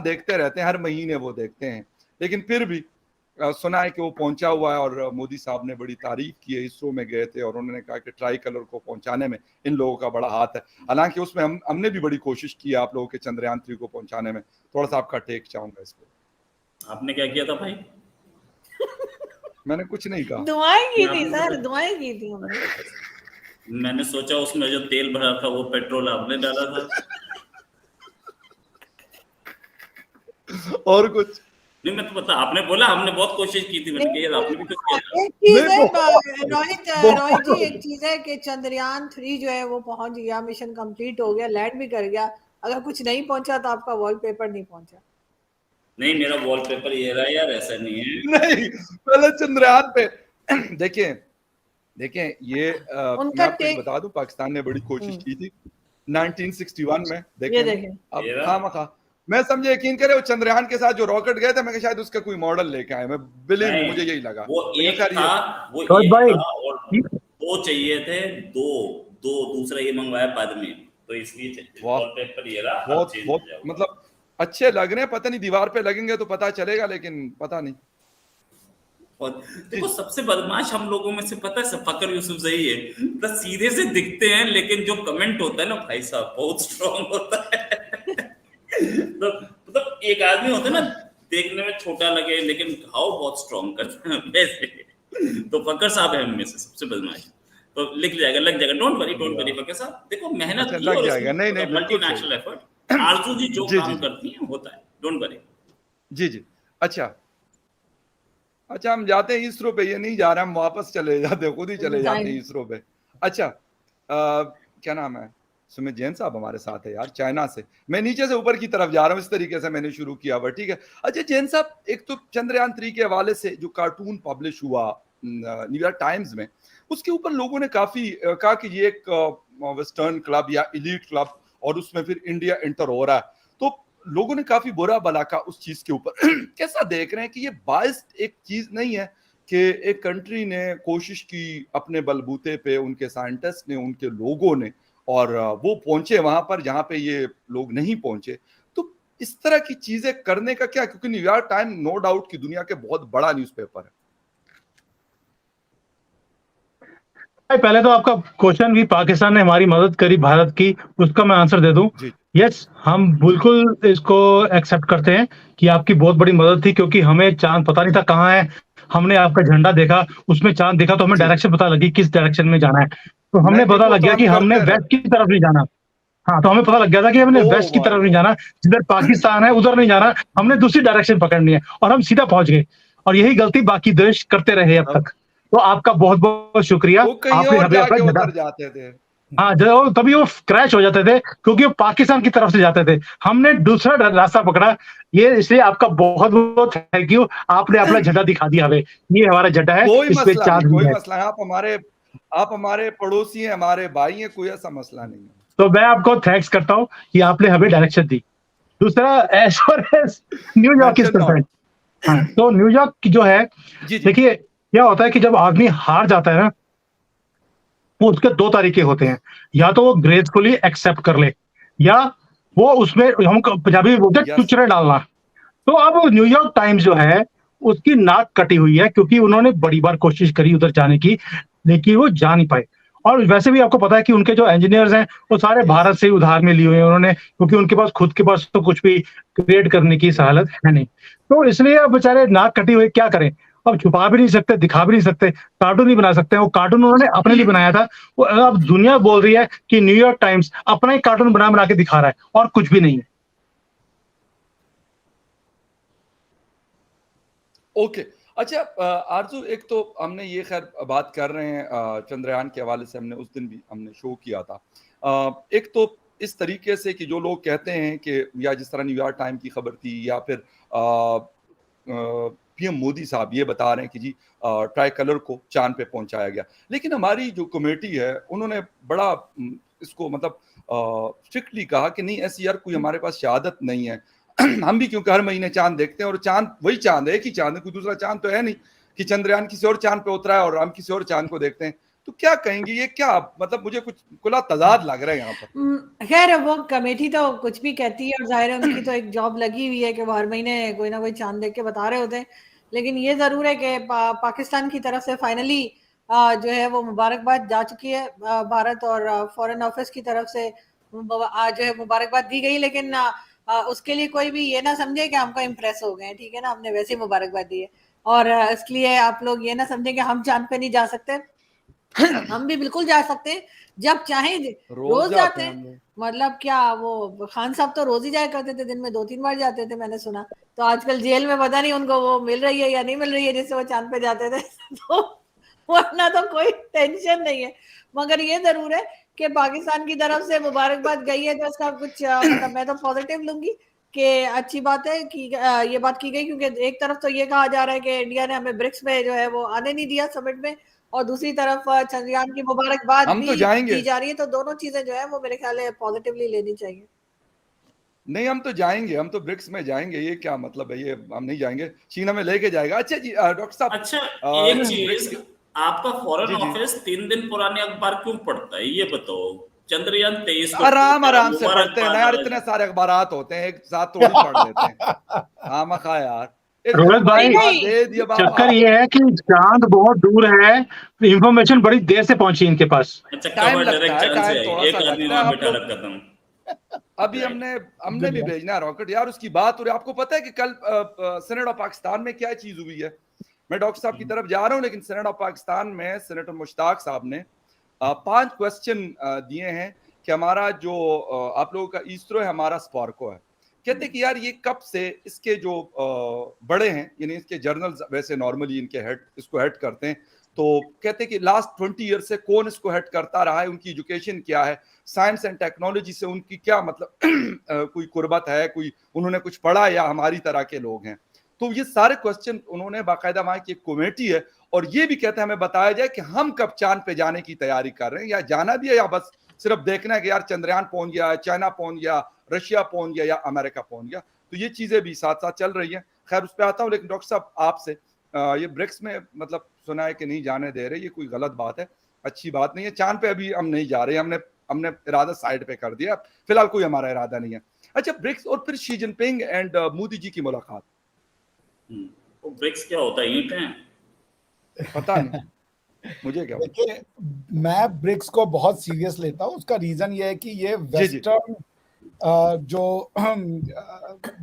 देखते रहते हैं, हर महीने वो देखते हैं, लेकिन फिर भी सुना है कि वो पहुंचा हुआ है। और मोदी साहब ने बड़ी तारीफ की है, इसरो में गए थे और उन्होंने कहा कि ट्राई कलर को पहुंचाने में इन लोगों का बड़ा हाथ है। हालांकि उसमें हमने भी बड़ी कोशिश की है आप लोगों के चंद्रयान 3 को पहुंचाने में। थोड़ा सा आपका टेक चाहूंगा इस पर। आपने क्या किया था भाई? मैंने कुछ नहीं कहा, दुआएं की थी सर, दुआएं की थी हमने। मैंने सोचा उसमें जो तेल भरा था वो पेट्रोल आपने डाला था। और कुछ नहीं, मैं तो बता, आपने बोला हमने बहुत कोशिश की थी, मैंने कहा आपने भी कुछ किया। एक चीज है रोहित जी, एक चीज है कि चंद्रयान 3 जो है वो पहुंच गया, मिशन कंप्लीट हो गया, लैंड भी कर गया। अगर कुछ नहीं पहुंचा तो आपका वॉलपेपर नहीं पहुंचा। नहीं, मेरा वॉलपेपर ये रहा यार, ऐसा नहीं है। नहीं, पहले चंद्रयान पे देखिए ये मैं आपको एक बता दूं, पाकिस्तान ने बड़ी कोशिश की थी 1961 में। देखें अब खामखा, मैं समझे यकीन करे, वो चंद्रयान के साथ जो रॉकेट गए थे, मैं शायद उसका कोई मॉडल लेके आए, मैं बिलीव, मुझे यही लगा। वो एक था, वो एक था और दो चाहिए थे, दो दूसरा ये मंगवाया बाद में, तो इसलिए वॉलपेपर ये रहा। बहुत मतलब अच्छे लग रहे हैं, पता नहीं दीवार पे लगेंगे तो पता चलेगा, लेकिन पता नहीं। देखो, सबसे बदमाश हम लोगों में से पता है फकर यूसुफजई है, तो सीधे से दिखते हैं, लेकिन जो कमेंट होता है ना भाई साहब, बहुत स्ट्रॉन्ग होता है। तो मतलब एक आदमी होता है ना, देखने में छोटा लगे लेकिन घाव बहुत स्ट्रॉन्ग करते हैं वैसे। तो फकर साहब है हम में से सबसे बदमाश। तो लग जाएगा, डोंट वरी फकर साहब। देखो, मेहनत की लग जाएगा, नहीं मल्टीनेशनल एफर्ट, आरजू जी जो काम करती हैं होता है, डोंट वरी। जी। अच्छा, हम जाते हैं इसरो पे, ये नहीं जा रहे, हम वापस चले जाते हैं, खुद ही चले जाते हैं इसरो पे। अच्छा, क्या नाम है, सुमित जैन साहब हमारे साथ है यार, चाइना से। मैं नीचे से ऊपर की तरफ जा रहा हूँ, इस तरीके से मैंने शुरू किया हुआ, ठीक है। अच्छा जैन साहब, एक तो चंद्रयान 3 के हवाले से जो कार्टून पब्लिश हुआ न्यूयॉर्क टाइम्स में, उसके ऊपर लोगों ने काफी कहा कि ये एक वेस्टर्न क्लब या इलीट क्लब, और उसमें फिर इंडिया एंटर हो रहा है, तो लोगों ने काफी बुरा भला कहा उस चीज के ऊपर। कैसा देख रहे हैं कि ये बायस्ड एक चीज नहीं है कि एक कंट्री ने कोशिश की अपने बलबूते पे, उनके साइंटिस्ट ने, उनके लोगों ने, और वो पहुंचे वहां पर जहां पे ये लोग नहीं पहुंचे। तो इस तरह की चीजें करने का क्या, क्योंकि न्यूयॉर्क टाइम नो डाउट की दुनिया के बहुत बड़ा न्यूज़पेपर है। पहले तो आपका क्वेश्चन भी, पाकिस्तान ने हमारी मदद करी भारत की, उसका मैं आंसर दे दूं। यस, हम बिल्कुल इसको एक्सेप्ट करते हैं कि आपकी बहुत बड़ी मदद थी, क्योंकि हमें चांद पता नहीं था कहाँ है। हमने आपका झंडा देखा, उसमें चांद देखा, तो हमें डायरेक्शन पता लगी किस डायरेक्शन में जाना है। तो हमने पता लग गया कि हमने वेस्ट की तरफ नहीं जाना। हाँ, तो हमें पता लग गया था कि हमने वेस्ट की तरफ नहीं जाना, जिधर पाकिस्तान है उधर नहीं जाना, हमने दूसरी डायरेक्शन पकड़नी है, और हम सीधा पहुंच गए। और यही गलती बाकी देश करते रहे अब तक। तो आपका बहुत बहुत शुक्रिया। आपने हमें उधर जाते थे, हाँ, तभी वो क्रैश हो जाते थे, क्योंकि वो पाकिस्तान की तरफ से जाते थे, हमने दूसरा रास्ता पकड़ा। ये इसलिए आपका बहुत बहुत थैंक यू, आपने अपना झंडा दिखा दिया हमें, ये हमारा झंडा है, इस पे चांद कोई मसला है। आप हमारे पड़ोसी हैं, हमारे भाई हैं, कोई ऐसा मसला नहीं है। तो मैं आपको थैंक्स करता हूँ कि आपने हमें डायरेक्शन दी। दूसरा, as far as New York is concern, तो न्यूयॉर्क की जो है, देखिए क्या होता है कि जब आदमी हार जाता है ना, वो उसके दो तरीके होते हैं, या तो वो ग्रेसफुली एक्सेप्ट कर ले, या वो उसमें, हम पंजाबी बोलते हैं, चुचरे डालना। तो अब न्यूयॉर्क टाइम्स जो है, उसकी नाक कटी हुई है, क्योंकि उन्होंने बड़ी बार कोशिश करी उधर जाने की, लेकिन वो जा नहीं पाए। और वैसे भी आपको पता है कि उनके जो इंजीनियर्स हैं, वो सारे भारत से उधार में लिए हुए हैं उन्होंने, क्योंकि उनके पास खुद के पास तो कुछ भी क्रिएट करने की सहालत है नहीं। तो इसलिए अब बेचारे नाक कटी हुई, क्या करें, अब छुपा भी नहीं सकते, दिखा भी नहीं सकते, कार्टून नहीं बना सकते। वो कार्टून उन्होंने अपने लिए बनाया था, वो अब दुनिया बोल रही है कि न्यूयॉर्क टाइम्स अपना ही कार्टून बना के दिखा रहा है, और कुछ भी नहीं है। ओके, अच्छा आरजू, एक तो हमने ये खैर बात कर रहे हैं चंद्रयान के हवाले से, हमने उस दिन भी हमने शो किया था। एक तो इस तरीके से कि जो लोग कहते हैं कि, या जिस तरह न्यूयॉर्क टाइम की खबर थी, या फिर पीएम मोदी साहब ये बता रहे हैं कि जी ट्राई कलर को चांद पे पहुंचाया गया, लेकिन हमारी जो कमेटी है उन्होंने बड़ा इसको मतलब स्ट्रिक्टली कहा कि नहीं, ऐसी यार कोई हमारे पास शहादत नहीं है। हम भी क्योंकि हर महीने चांद देखते हैं, और चांद वही चांद है, एक ही चांद है, कोई दूसरा चांद तो है नहीं कि चंद्रयान किसी और चांद पे उतरा है और हम किसी और चांद को देखते हैं। तो क्या कहेंगे, ये क्या मतलब मुझे कुछ खुला तजाद लग रहा है यहाँ पर। खैर वो कमेटी तो कुछ भी कहती है और जाहिर है उनकी तो एक जॉब लगी हुई है कि वो हर महीने कोई ना कोई चांद देख के बता रहे होते हैं। लेकिन ये जरूर है कि पाकिस्तान की तरफ से फाइनली जो है वो मुबारकबाद जा चुकी है भारत और फॉरेन ऑफिस की तरफ से जो है मुबारकबाद दी गई। लेकिन उसके लिए कोई भी ये ना समझे कि हमको इम्प्रेस हो गए, ठीक है ना, हमने वैसे ही मुबारकबाद दी है। और इसलिए आप लोग ये ना समझे कि हम चांद पे नहीं जा सकते। हम भी बिल्कुल जा सकते हैं जब चाहें, रोज जाते हैं। मतलब क्या वो खान साहब तो रोज ही जाया करते थे, दिन में 2-3 बार जाते थे मैंने सुना। तो आजकल जेल में पता नहीं उनको वो मिल रही है या नहीं मिल रही है जिससे वो चांद पे जाते थे तो वरना तो कोई टेंशन नहीं है। मगर ये जरूर है कि पाकिस्तान की तरफ से मुबारकबाद गई है तो उसका कुछ मतलब मैं तो पॉजिटिव लूंगी कि अच्छी बात है कि ये बात की गई। क्योंकि एक तरफ तो ये कहा जा रहा है कि इंडिया ने हमें ब्रिक्स में जो है वो आने नहीं दिया समिट में, और दूसरी तरफ चंद्रयान की मुबारकबाद हम भी तो जाएंगे, दी जा रही है। तो दोनों चीजें जो है वो मेरे ख्याल है पॉजिटिवली लेनी चाहिए। नहीं हम तो जाएंगे, हम तो ब्रिक्स में जाएंगे, ये क्या मतलब है, ये हम नहीं जाएंगे, चीन हमें लेके जाएगा। अच्छा जी डॉक्टर साहब, अच्छा एक चीज, आपका फॉरेन जी, जी। ऑफिस 3 दिन पुराने अखबार क्यों पढ़ता है ये बताओ? चंद्रयान 23 को आराम से पढ़ते हैं ना यार, इतने सारे अखबारात होते हैं एक साथ थोड़ी पढ़ लेते हैं। खामखा यार, रोहित भाई चक्कर ये है कि चांद बहुत दूर है, इंफॉर्मेशन बड़ी देर से पहुंची इनके पास। अच्छा टाइम खबर लगता है, डायरेक्ट टाइम चांद थोड़ा से सा एक आदमी लगता है। वहां आप बैठा लोग रखा था। अभी हमने भी भेजना है रॉकेट यार, उसकी बात हो रही है। आपको पता है कि कल सेनेट ऑफ पाकिस्तान में क्या चीज हुई है? मैं डॉक्टर साहब की तरफ जा रहा हूं, लेकिन सेनेट ऑफ पाकिस्तान में सेनेटर मुश्ताक साहब ने 5 क्वेश्चन दिए हैं कि हमारा जो आप लोगों का इसरो है, हमारा स्पार्को है। कहते कि यार ये कब से इसके जो बड़े हैं, यानी इसके जर्नल्स वैसे नॉर्मली इनके हेड इसको हेड करते हैं, तो कहते कि लास्ट 20 ईयर से कौन इसको हेड करता रहा है, उनकी एजुकेशन क्या है, साइंस एंड टेक्नोलॉजी से उनकी क्या मतलब कोई कुर्बत है, कोई उन्होंने कुछ पढ़ा या हमारी तरह के लोग हैं। तो ये सारे क्वेश्चन उन्होंने बाकायदा, वहां की एक कमेटी है और ये भी कहते हैं हमें बताया जाए कि हम कब चांद पे जाने की तैयारी कर रहे हैं, या जाना भी है या बस सिर्फ देखना है कि यार चंद्रयान पहुंच गया, चाइना पहुंच गया, रशिया पहुंच गया या अमेरिका पहुंच गया। तो ये चीजें भी साथ साथ चल रही हैं। खैर उस पर आता हूं, लेकिन डॉक्टर साहब आपसे ये ब्रिक्स में मतलब सुना है कि नहीं जाने दे रहे, ये कोई गलत बात है, अच्छी बात नहीं है। चांद पे अभी हम नहीं जा रहे, हमने इरादा साइड पे कर दिया, फिलहाल कोई हमारा इरादा नहीं है। अच्छा ब्रिक्स और फिर Xi Jinping and Modi ji की मुलाकात, तो ब्रिक्स क्या होता है? ईंट है? पता नहीं मुझे क्या। देखिए मैं ब्रिक्स को बहुत सीरियस लेता हूँ। उसका रीजन ये है कि ये वेस्टर्न जो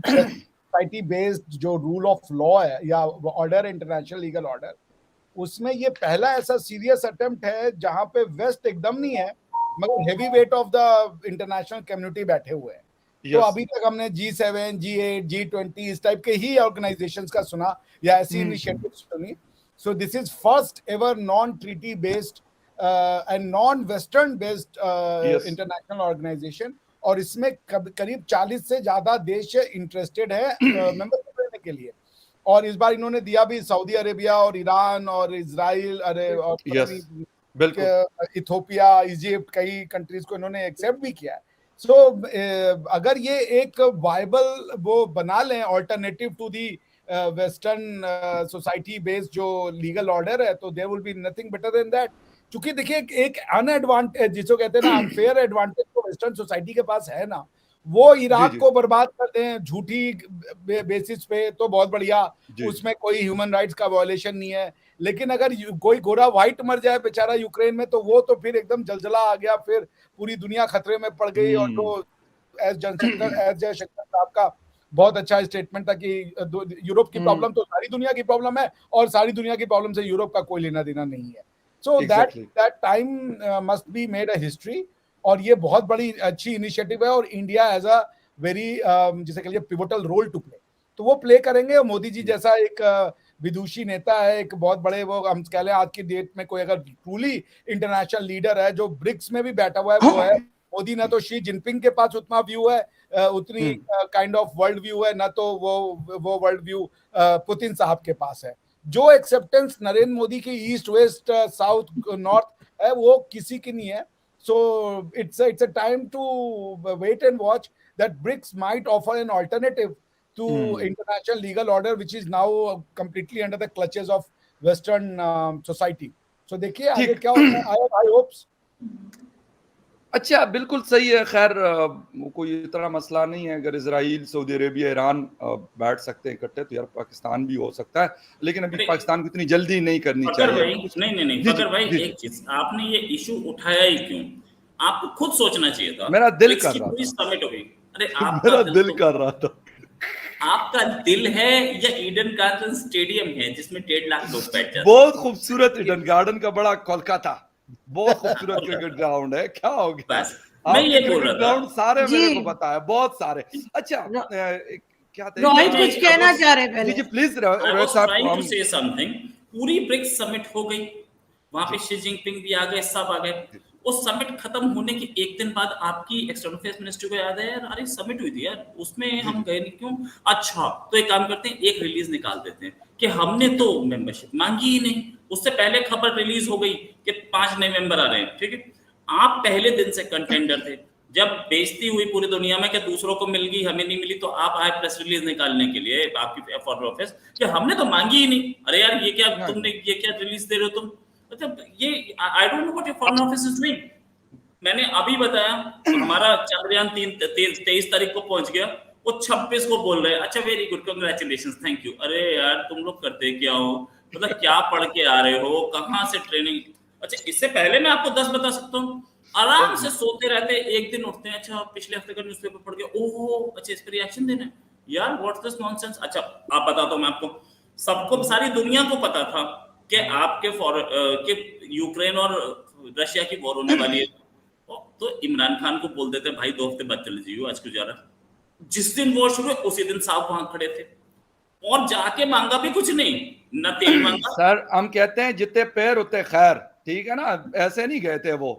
सोसाइटी बेस्ड जो रूल ऑफ लॉ है या ऑर्डर, इंटरनेशनल लीगल ऑर्डर, उसमें ये पहला ऐसा सीरियस अटेम्प्ट है जहां पे वेस्ट एकदम नहीं है मगर heavy weight of the international community बैठे हुए हैं। तो अभी तक हमने G7, G8, G20 इस टाइप के ही ऑर्गेनाइजेशंस का सुना या ऐसी इनिशिएटिव्स सुनी। So this is first ever non-treaty based and non-western based international organization, और इसमें करीब 40 से ज्यादा देश इंटरेस्टेड है मेंबरशिप लेने के लिए। और इस बार इन्होंने दिया भी सऊदी अरेबिया और ईरान और इजराइल और इथोपिया, इजिप्ट, कई कंट्रीज को इन्होंने एक्सेप्ट भी किया है। सो अगर ये एक वायबल वो बना लें alternative to the western society based जो लीगल ऑर्डर है, तो there will be nothing better than that. क्योंकि देखिए एक अनएडवांटेज जिसको कहते हैं ना अनफेयर एडवांटेज तो वेस्टर्न सोसाइटी के पास है ना, वो इराक को बर्बाद कर दें झूठी बेसिस पे तो बहुत बढ़िया, उसमें कोई ह्यूमन राइट्स का वायलेशन नहीं है। लेकिन अगर कोई गोरा व्हाइट मर जाए बेचारा यूक्रेन में, तो वो तो फिर एकदम जलजला आ गया, फिर पूरी दुनिया खतरे में पड़ गई। और तो एस जयशंकर साहब का बहुत अच्छा स्टेटमेंट था कि यूरोप की प्रॉब्लम तो सारी दुनिया की प्रॉब्लम है और सारी दुनिया की प्रॉब्लम से यूरोप का कोई लेना देना नहीं है। So that time must be made a history, और ये बहुत बड़ी अच्छी इनिशिएटिव है और इंडिया एज अ वेरी जिसे कहिए पिवोटल रोल टू प्ले, तो वो प्ले करेंगे। और मोदी जी जैसा एक विदुषी नेता है, एक बहुत बड़े वो हम कह लें आज की डेट में कोई अगर ट्रूली इंटरनेशनल लीडर है जो ब्रिक्स में भी बैठा हुआ है वो है मोदी। ना तो शी जिनपिंग के पास उतना व्यू है, उतनी काइंड ऑफ वर्ल्ड व्यू है, ना तो वो वर्ल्ड व्यू पुतिन साहब के पास है। जो एक्सेप्टेंस नरेंद्र मोदी की ईस्ट वेस्ट साउथ नॉर्थ है वो किसी की नहीं है। So it's a time to wait and watch that BRICS might offer an alternative to international legal order, which is now completely under the clutches of Western society. सो देखिए आगे क्या होता है, आई होप्स। अच्छा, बिल्कुल सही है। खैर कोई इतना मसला नहीं है, अगर इजराइल, सऊदी अरेबिया, ईरान बैठ सकते हैं इकट्ठे तो यार पाकिस्तान भी हो सकता है, लेकिन अभी पाकिस्तान को इतनी जल्दी नहीं करनी चाहिए। नहीं फकर भाई, एक चीज आपने ये इशू उठाया ही क्यों? आपको खुद सोचना चाहिए था। मेरा दिल कर रहा था, समिट हो गई, अरे मेरा दिल कर रहा था। आपका दिल है या ईडन गार्डन स्टेडियम है जिसमें 1.5 लाख लोग बैठ जाते हैं? बहुत खूबसूरत ईडन गार्डन का बड़ा कोलकाता, बहुत खूबसूरत क्रिकेट ग्राउंड है। क्या हो गया, बस मैं ये बोल रहा था, ग्राउंड सारे जी। मेरे को पता है, बहुत सारे। अच्छा क्या थे, रोहित कुछ कहना चाह रहे पहले? जी प्लीज I was रोहित साहब। trying to say something। पूरी ब्रिक्स समिट हो गई, वहां पे शी जिनपिंग भी आ गए, सब आ गए। उस समिट खत्म होने के एक दिन बाद आपकी एक्सटर्नल अफेयर्स मिनिस्ट्री को याद है यार, अरे समिट हुई थी यार, उसमें हम गए नहीं क्यों? अच्छा तो एक काम करते हैं, एक रिलीज निकाल देते हैं कि हमने तो मेंबरशिप मांगी ही नहीं। उससे पहले खबर रिलीज हो गई कि 5 नए मेंबर आ रहे हैं, ठीक है। आप पहले दिन से कंटेंडर थे, जब बेइज्जती हुई पूरी दुनिया में कि दूसरों को मिल गई हमें नहीं मिली, तो आप आए प्रेस रिलीज निकालने के लिए आपकी फॉरेन ऑफिस कि हमने तो मांगी ही नहीं। अरे यार ये क्या तुमने, ये क्या रिलीज दे रहे हो तुम? मतलब ये I don't know what your foreign office is doing. मैंने अभी बताया तो हमारा चंद्रयान 23 तारीख को पहुंच गया, वो 26 को बोल रहे हैं अच्छा very good congratulations thank you. अरे यार तुम लोग करते क्या हो, मतलब क्या पढ़ के आ रहे हो, कहाँ से ट्रेनिंग? अच्छा इससे पहले मैं आपको 10 बता सकता हूँ, आराम से सोते रहते, एक दिन उठते हैं अच्छा पिछले हफ्ते का न्यूज़पेपर पढ़ के ओहो अच्छा इस पर रिएक्शन देना है यार, व्हाट्स दिस नॉनसेंस। अच्छा आप बताता हूँ मैं आपको, सबको सारी दुनिया को पता था कि आपके कि यूक्रेन और रशिया की वॉर होने वाली है, तो इमरान खान को बोल देते भाई 2 हफ्ते बाद चले जाइए, आज क्यों जा रहा। जिस दिन वॉर शुरू हुई उसी दिन साहब वहां खड़े थे और जाके मांगा भी कुछ नहीं, न तेल मांगा। सर हम कहते हैं जितने पैर उतने खैर, ठीक है ना, ऐसे नहीं गए थे वो,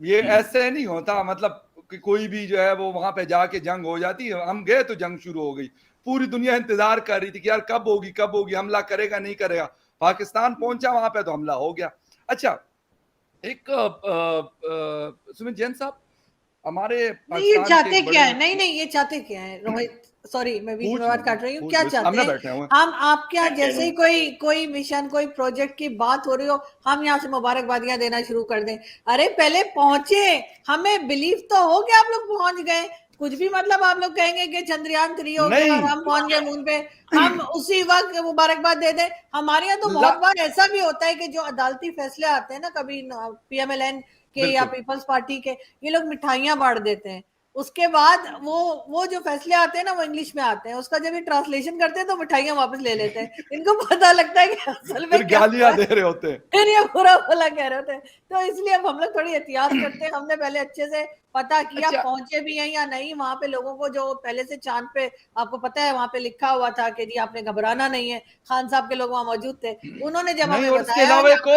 ये ऐसे नहीं होता, मतलब कि कोई भी जो है वो वहां पे जाके जंग हो जाती है। हम गए तो जंग शुरू हो गई, पूरी दुनिया इंतजार कर रही थी कि यार कब होगी, हमला करेगा नहीं करेगा। पाकिस्तान पहुंचा वहां पे तो हमला हो गया। अच्छा एक सुमित जैन साहब, हमारे ये चाहते क्या है? नहीं ये चाहते क्या है रोहित? सॉरी मैं बीच में बात काट रही हूँ। क्या चाहते हैं हम? आप क्या जैसे ही कोई मिशन, कोई प्रोजेक्ट की बात हो रही हो, हम यहाँ से मुबारकबादियां देना शुरू कर दें? अरे पहले पहुंचे, हमें बिलीव तो हो कि आप लोग पहुंच गए। कुछ भी मतलब आप लोग कहेंगे कि चंद्रयान 3 हो गया और हम पहुंच गए मून पे, हम उसी वक्त मुबारकबाद दे दें? हमारे यहाँ तो बहुत बार ऐसा भी होता है कि जो अदालती फैसले आते हैं ना, कभी PMLN के या पीपल्स पार्टी के, ये लोग मिठाइयां बांट देते हैं। उसके बाद वो जो फैसले आते हैं ना वो इंग्लिश में आते हैं, उसका जब ये ट्रांसलेशन करते हैं तो मिठाइयां वापस ले लेते हैं। इनको पता लगता है कि असल में गालियां दे रहे होते हैं, फिर ये बुरा भला कह रहे होते हैं। तो इसलिए अब हम लोग थोड़ी एहतियात करते हैं। हमने पहले अच्छे से पता किया पहुंचे भी हैं या नहीं। वहां पे लोगों को जो पहले से चांद पे, आपको पता है वहां पे लिखा हुआ था कि जी आपने घबराना नहीं है, खान साहब के लोग वहां मौजूद थे, उन्होंने जब हमें बताया एक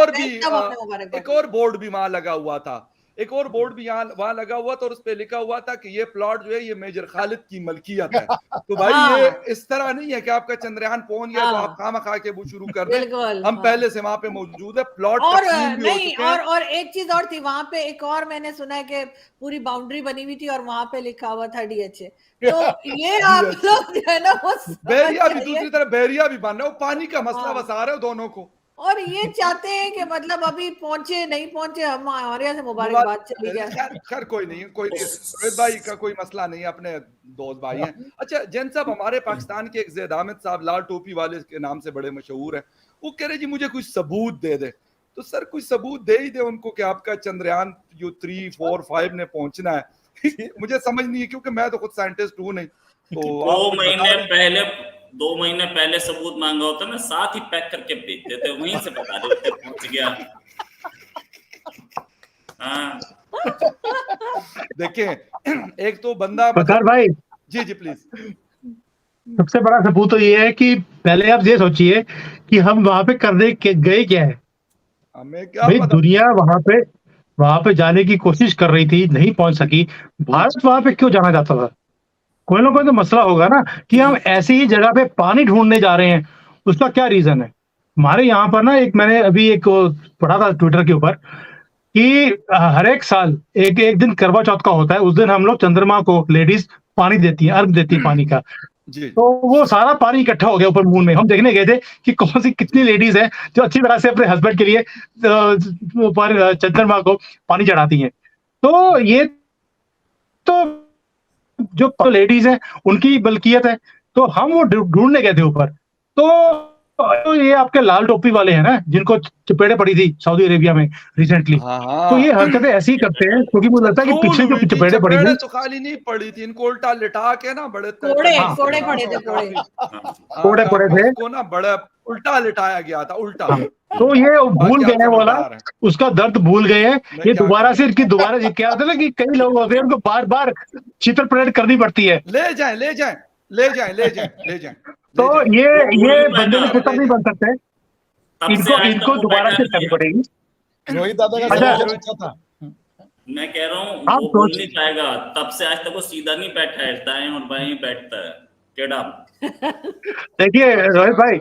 और बोर्ड भी वहां लगा हुआ था, एक और बोर्ड भी यहाँ वहां लगा हुआ था और उस पे लिखा हुआ था कि ये प्लॉट जो है ये मेजर खालिद की मलकियत है। तो भाई ये इस तरह नहीं है कि आपका चंद्रयान पहुंच गया तो आप खामा खा के वो शुरू कर दें। हम पहले से वहां पे मौजूद है, प्लॉट और नहीं, और एक चीज और थी वहां पे, एक और मैंने सुना है कि पूरी बाउंड्री बनी हुई थी और वहां पे लिखा हुआ था DHA। तो ये आप लोग जो है ना वो बहरिया भी, दूसरी तरफ बहरिया भी बन रहा है, पानी का मसला बसा रहे हो दोनों को, और ये चाहते हैं कि मतलब अभी पहुंचे नहीं पहुंचे, हम हमारे यहाँ से मुबारकबाद चली जाए। खैर कोई नहीं, कोई रोहित भाई का कोई मसला नहीं, अपने दोस्त भाई हैं। अच्छा जैन साहब, हमारे पाकिस्तान के एक ज़ैद आमिद साहब, लाल टोपी वाले के नाम से बड़े मशहूर हैं, वो कह रहे जी मुझे कुछ सबूत दे दे। तो सर कुछ सबूत दे ही दे उनको कि आपका चंद्रयान जो 3, 4, 5 ने पहुंचना है। मुझे समझ नहीं है क्योंकि मैं तो खुद साइंटिस्ट हूँ नहीं। तो 2 महीने पहले सबूत मांगा होता ना, साथ ही पैक करके भेज देते, वहीं से बता देते पहुंच गया। हाँ देखें, एक तो बंदा प्रकार भाई, जी प्लीज, सबसे बड़ा सबूत तो ये है कि पहले आप ये सोचिए कि हम वहां पे करने के गए क्या है। हमें क्या भाई दुनिया वहां पे जाने की कोशिश कर रही थी, नहीं पहुंच सकी। भारत वहां पे क्यों जाना चाहता था? कोई ना कोई तो मसला होगा ना कि हम ऐसी ही जगह पे पानी ढूंढने जा रहे हैं, उसका क्या रीजन है? हमारे यहाँ पर ना मैंने अभी एक पढ़ा था ट्विटर के ऊपर कि हर एक साल एक दिन करवा चौथ का होता है, उस दिन हम लोग चंद्रमा को लेडीज पानी देती है, अर्घ देती है पानी का। जी तो वो सारा पानी इकट्ठा हो गया ऊपर मून में। हम देखने गए थे कि कौन सी कितनी लेडीज हैं जो अच्छी तरह से अपने हस्बैंड के लिए ऊपर चंद्रमा को पानी चढ़ाती हैं। तो ये तो जो लेडीज हैं उनकी बल्कियत है, तो हम वो ढूंढने गए थे ऊपर। तो ये आपके लाल टोपी वाले हैं ना, जिनको चपेड़े पड़ी थी सऊदी अरेबिया में रिसेंटली, हाँ तो ये हरकतें ऐसी ही करते हैं, क्योंकि मुझे लगता है कि ट्रोल पीछे जो हुई थी, चपेड़े पड़ी चपेड़े थी, तो खाली नहीं पड़ी थी, इनको उल्टा लिटा के ना बड़े कोड़े तरीके से कोड़े ना पड़े थे, तो कोड़े काफी कोड़े पड़े थे। उसको ना बड़ा उल्टा लिटाया गया था, उल्टा। तो ये भूल बाकी गए हैं आप वो वाला, समझदार हैं। उसका दर्द भूल गए हैं। मैं ये क्या दोबारा करूं? से इनकी दोबारा क्या होता है ना कि कई लोग होते हैं उनको बार बार चित्र परेड करनी पड़ती है। ले जाएं ले जाएं ले जाएं ले जाएं ले जाएं तो ले जाएं। ये वो भूल नहीं बंदे पाएगा। के पुस्तक नहीं बन सकते, तब से इनको आज तक इनको वो दोबारा बैठा से करनी नहीं है। पड़ेगी। रोहित दादा का अच्छा। सजेशन अच्छा था। मैं कह रहा हूँ आप वो भूल सोच- नहीं पाएगा। तब से आज तक वो सीधा नहीं बैठा है, दाएं और बाएं बैठता है, टेढ़ा। देखिए रोहित भाई,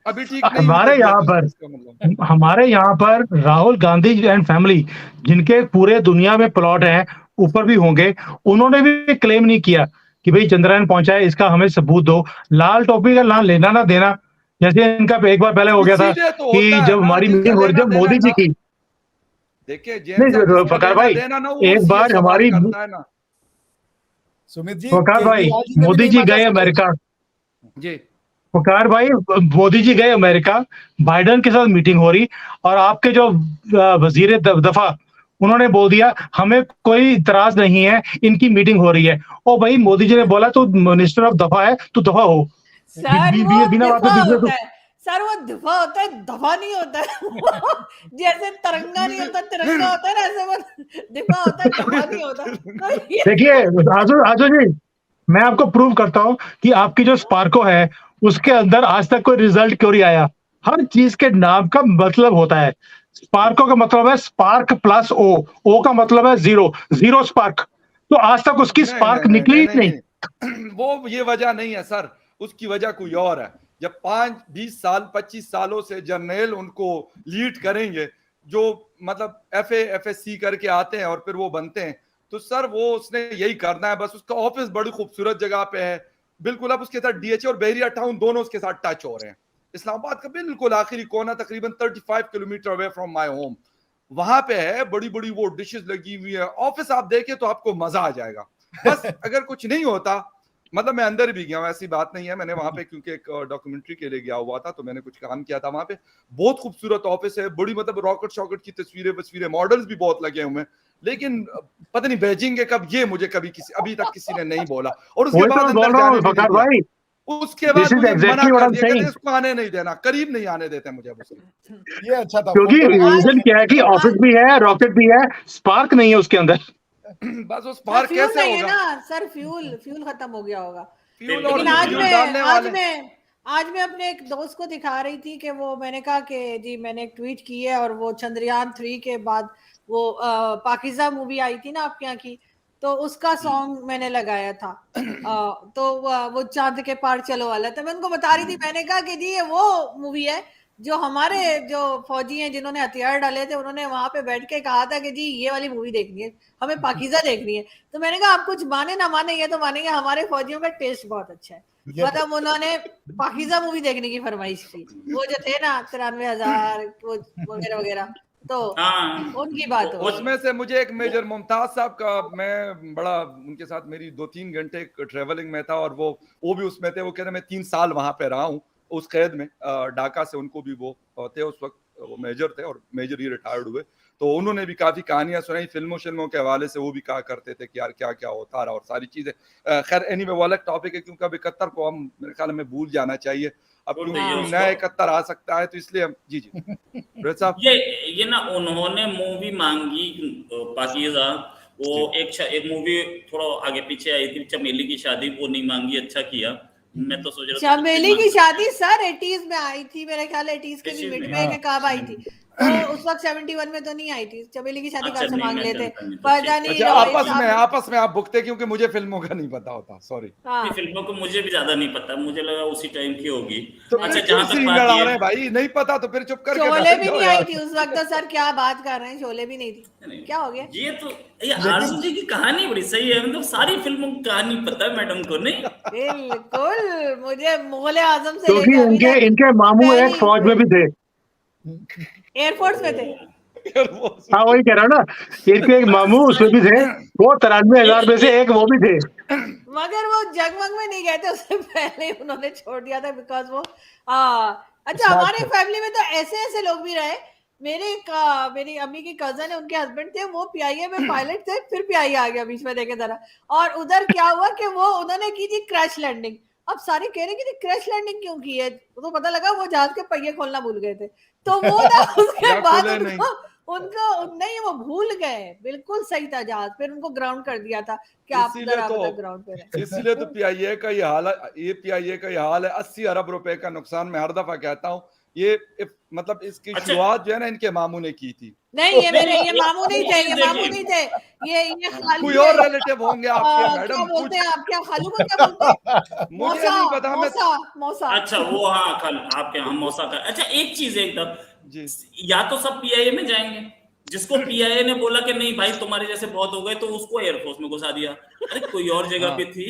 अभी ठीक नहीं हुई हमारे तबीयत यहाँ उसकी, पर इसका मतलब। हमारे यहाँ पर राहुल गांधी एंड फैमिली, जिनके पूरे दुनिया में प्लॉट हैं, ऊपर भी होंगे, उन्होंने भी क्लेम नहीं किया कि भाई चंद्रयान पहुंचा है, इसका हमें सबूत दो। लाल टोपी का ना लेना ना देना, जैसे इनका एक बार पहले हो गया था इसीलिए तो कि होता है जब ना, हमारी जिनका मीटिंग हो रही, लेना जब देना मोदी जी ना, की, देखिए नहीं जैन साहब जिसका फकार लेना भाई, देना ना वो एक ये बार सवाल हमारी करता है ना। सुमित जी, फकार भाई, केजरीवाल जी ने भी मोदी नहीं जी मांगा गए सजेशन। अमेरिका, जी फकार भाई मोदी जी गए अमेरिका, बाइडेन के साथ मीटिंग हो रही, और आपके जो वजीर दफा, उन्होंने बोल दिया हमें कोई इतराज नहीं है, इनकी मीटिंग हो रही है। ओ भाई, मोदी जी ने बोला तू मिनिस्टर ऑफ दफा है, तू दफा हो। सर वो बिना बात दिफा में होता है, सर वो दिफा होता है, दफा नहीं होता है। जैसे तिरंगा नहीं होता तिरंगा होता है ना, ऐसे वो दिफा होता है, दफा नहीं होता। तो ये देखिए आजू जी, मैं आपको प्रूव करता हूं कि आपकी जो स्पार्को है उसके अंदर आज तक कोई रिजल्ट क्यों नहीं आया। हर चीज के नाम का मतलब होता है। स्पार्को का मतलब है स्पार्क प्लस ओ का मतलब है जीरो, जीरो स्पार्क। तो आज तक उसकी नहीं स्पार्क नहीं निकली नहीं ही नहीं नहीं वो ये वजह नहीं है सर, उसकी वजह कोई और है। जब 5-20 साल 25 सालों से जर्नल उनको लीड करेंगे, जो मतलब FA/FSC करके आते हैं और फिर वो बनते हैं, तो सर वो उसने यही करना है बस। उसका ऑफिस बड़ी खूबसूरत जगह पे है, बिल्कुल। अब उसके साथ DHA और बहरिया टाउन दोनों उसके साथ टच हो रहे हैं। इस्लामाबाद का बिल्कुल आखिरी कोना, तकरीबन 35 kilometre away from my home, वहां पे है। बड़ी बड़ी वो डिशेस लगी हुई है। ऑफिस आप देखें तो आपको मजा आ जाएगा। बस अगर कुछ नहीं होता, मतलब मैं अंदर भी गया हूं, ऐसी बात नहीं है। मैंने वहां पे क्योंकि एक डॉक्यूमेंट्री के लिए गया हुआ था, तो मैंने कुछ काम किया था वहां पे। बहुत खूबसूरत ऑफिस है, बड़ी मतलब रॉकेट शॉकेट की तस्वीरें मॉडल्स भी बहुत लगे हुए हैं। लेकिन पता नहीं भेजेंगे कब, ये मुझे कभी अभी तक किसी ने नहीं बोला। और उसके बाद अंदर जाने भी नहीं भाई, दिया। उसके बाद This is मुझे exactly मना what कर I'm दिया, कहते saying. इसको आने नहीं देना, करीब नहीं आने देते मुझे उसके। ये अच्छा था। क्योंकि फोटो- रीजन क्या है कि ऑफिस भी है, रॉकेट भी है, स्पार्क नहीं है उसके अंदर। बस उस सर पार फ्यूल कैसे नहीं है होगा? ना सर, फ्यूल खत्म हो गया होगा। फ्यूल और लेकिन आज फ्यूल मैं डालने वाले आज मैं अपने एक दोस्त को दिखा रही थी कि वो, मैंने कहा कि जी मैंने एक ट्वीट की है, और वो चंद्रयान 3 के बाद वो पाकिज़ा मूवी आई थी ना आपके यहाँ की, तो उसका सॉन्ग मैंने लगाया था। तो वो चांद के पार चलो वाला था। मैं उनको बता रही थी, मैंने कहा कि जी ये वो मूवी है जो हमारे जो फौजी हैं जिन्होंने हथियार डाले थे, उन्होंने वहां पे बैठ के कहा था कि जी ये वाली मूवी देखनी है, हमें पाकिज़ा देखनी है। तो मैंने कहा आप कुछ माने ना माने, ये तो मानेंगे हमारे फौजियों का टेस्ट बहुत अच्छा है। मतलब उन्होंने पाकिज़ा मूवी देखने की फरमाइश की, वो जो थे ना 93,000 वो वगैरह वगैरह, तो हाँ, उनकी बात हो। उसमें से मुझे एक मेजर मुमताज साहब का, मैं बड़ा उनके साथ मेरी 2-3 घंटे ट्रेवलिंग में था, और वो भी उसमें थे। वो कह रहे मैं 3 साल वहां पे रहा हूँ उस कैद में, ढाका से। उनको भी वो थे उस वक्त, वो मेजर थे, और मेजर ही रिटायर्ड हुए। तो उन्होंने भी काफी कहानियां सुनाई फिल्मों के हवाले से। वो भी कहा करते थे कि यार क्या क्या होता रहा और सारी चीजें। खैर एनीवे वो अलग टॉपिक है, क्योंकि अब 71 को हम, मेरे ख्याल में भूल जाना चाहिए अब, भूल क्योंकि जाइए नया उसको। 71 आ सकता है, तो इसलिए हम जी रोहित साहब। ये ना उन्होंने मूवी मांगी पाकीज़ा, वो एक मूवी थोड़ा आगे पीछे आई थी, चमेली की शादी, वो नहीं मांगी, अच्छा किया। मैं तो सोच रहा था चमेली की शादी सर 80s में आई थी, मेरे ख्याल 80s के भी मिड में कब आई थी। तो उस वक्त 71 में तो नहीं आई थी, चमेली की शादी अच्छा, कहाँ से नहीं, मांग मैं लेते, जानता नहीं था, पता ठीक। नहीं अच्छा रोहित आपस में साहब। आप भुगते क्योंकि मुझे फिल्मों का नहीं पता होता, सॉरी। हाँ ये फिल्मों को मुझे भी ज्यादा नहीं पता, मुझे लगा उसी टाइम की होगी। तो अच्छा, फिर क्यों जहां तक सीन बात लड़ा ये रहे हैं भाई, नहीं पता तो फिर चुप करके शोले बैठ भी जाओ नहीं आई यार। थी उस वक्त, तो सर क्या बात कर रहे हैं, शोले भी नहीं थी, नहीं, क्या हो गया? ये तो ये आरजू जी की कहानी बड़ी सही है, मतलब सारी फिल्मों की कहानी पता है मैडम को, नहीं? बिल्कुल, मुझे मुगले आजम से क्योंकि लेके अभी इनके तक इनके मामू एक पहली फौज में भी थे। एयरफोर्स में थे। हाँ वही कह रहा हूँ ना, इनके एक मामू उसमें भी थे, वो 93,000 में से एक वो भी थे। मगर वो जगमग में नहीं गए थे, उससे पहले उन्होंने छोड़ दिया था, बिकॉज वो अच्छा Smart हमारे थे। फैमिली में तो ऐसे ऐसे लोग भी रहे। मेरी अम्मी की कजन है, उनके हस्बैंड थे, वो पीआईए में पायलट थे, फिर पीआईए आ गया बीच में देखे जरा। और उधर क्या हुआ कि वो उन्होंने की थी क्रैश लैंडिंग। अब सारे कह रहे कि क्रैश लैंडिंग क्यों की है, तो पता लगा वो जहाज के पहिए खोलना भूल गए थे, तो वो ना उसके या बाद खुले नहीं। उनको नहीं, वो भूल गए, बिल्कुल सही था जहाज, फिर उनको ग्राउंड कर दिया था कि आप इसीलिए उधर ग्राउंड पे रहे। इसीलिए तो पीआईए का ये हाल है, ये पीआईए का ये हाल है। 80 अरब रुपए का नुकसान, मैं हर दफा कहता हूँ। मतलब इसकी अच्छा। शुरुआत जो है ना इनके मामू ने की थी। नहीं, ये नहीं, ये मामू नहीं थे, ये मामू देखिए। नहीं थे, ये खालू कोई थे। और रिलेटिव होंगे आपके क्या मैडम, बोलते कुछ हैं आप, क्या खालू को क्या बोलते हैं? मुझे मौसा, नहीं पता। मैं मौसा, मौसा। अच्छा, वो हाँ, कल आपके यहाँ मौसा का। अच्छा, एक चीज एकदम, जी या तो सब पीआईए में जाएंगे, जिसको पीआईए ने बोला कि नहीं भाई तुम्हारे जैसे बहुत हो गए, तो उसको एयरफोर्स में घुसा दिया। अरे कोई और जगह हाँ। पे थी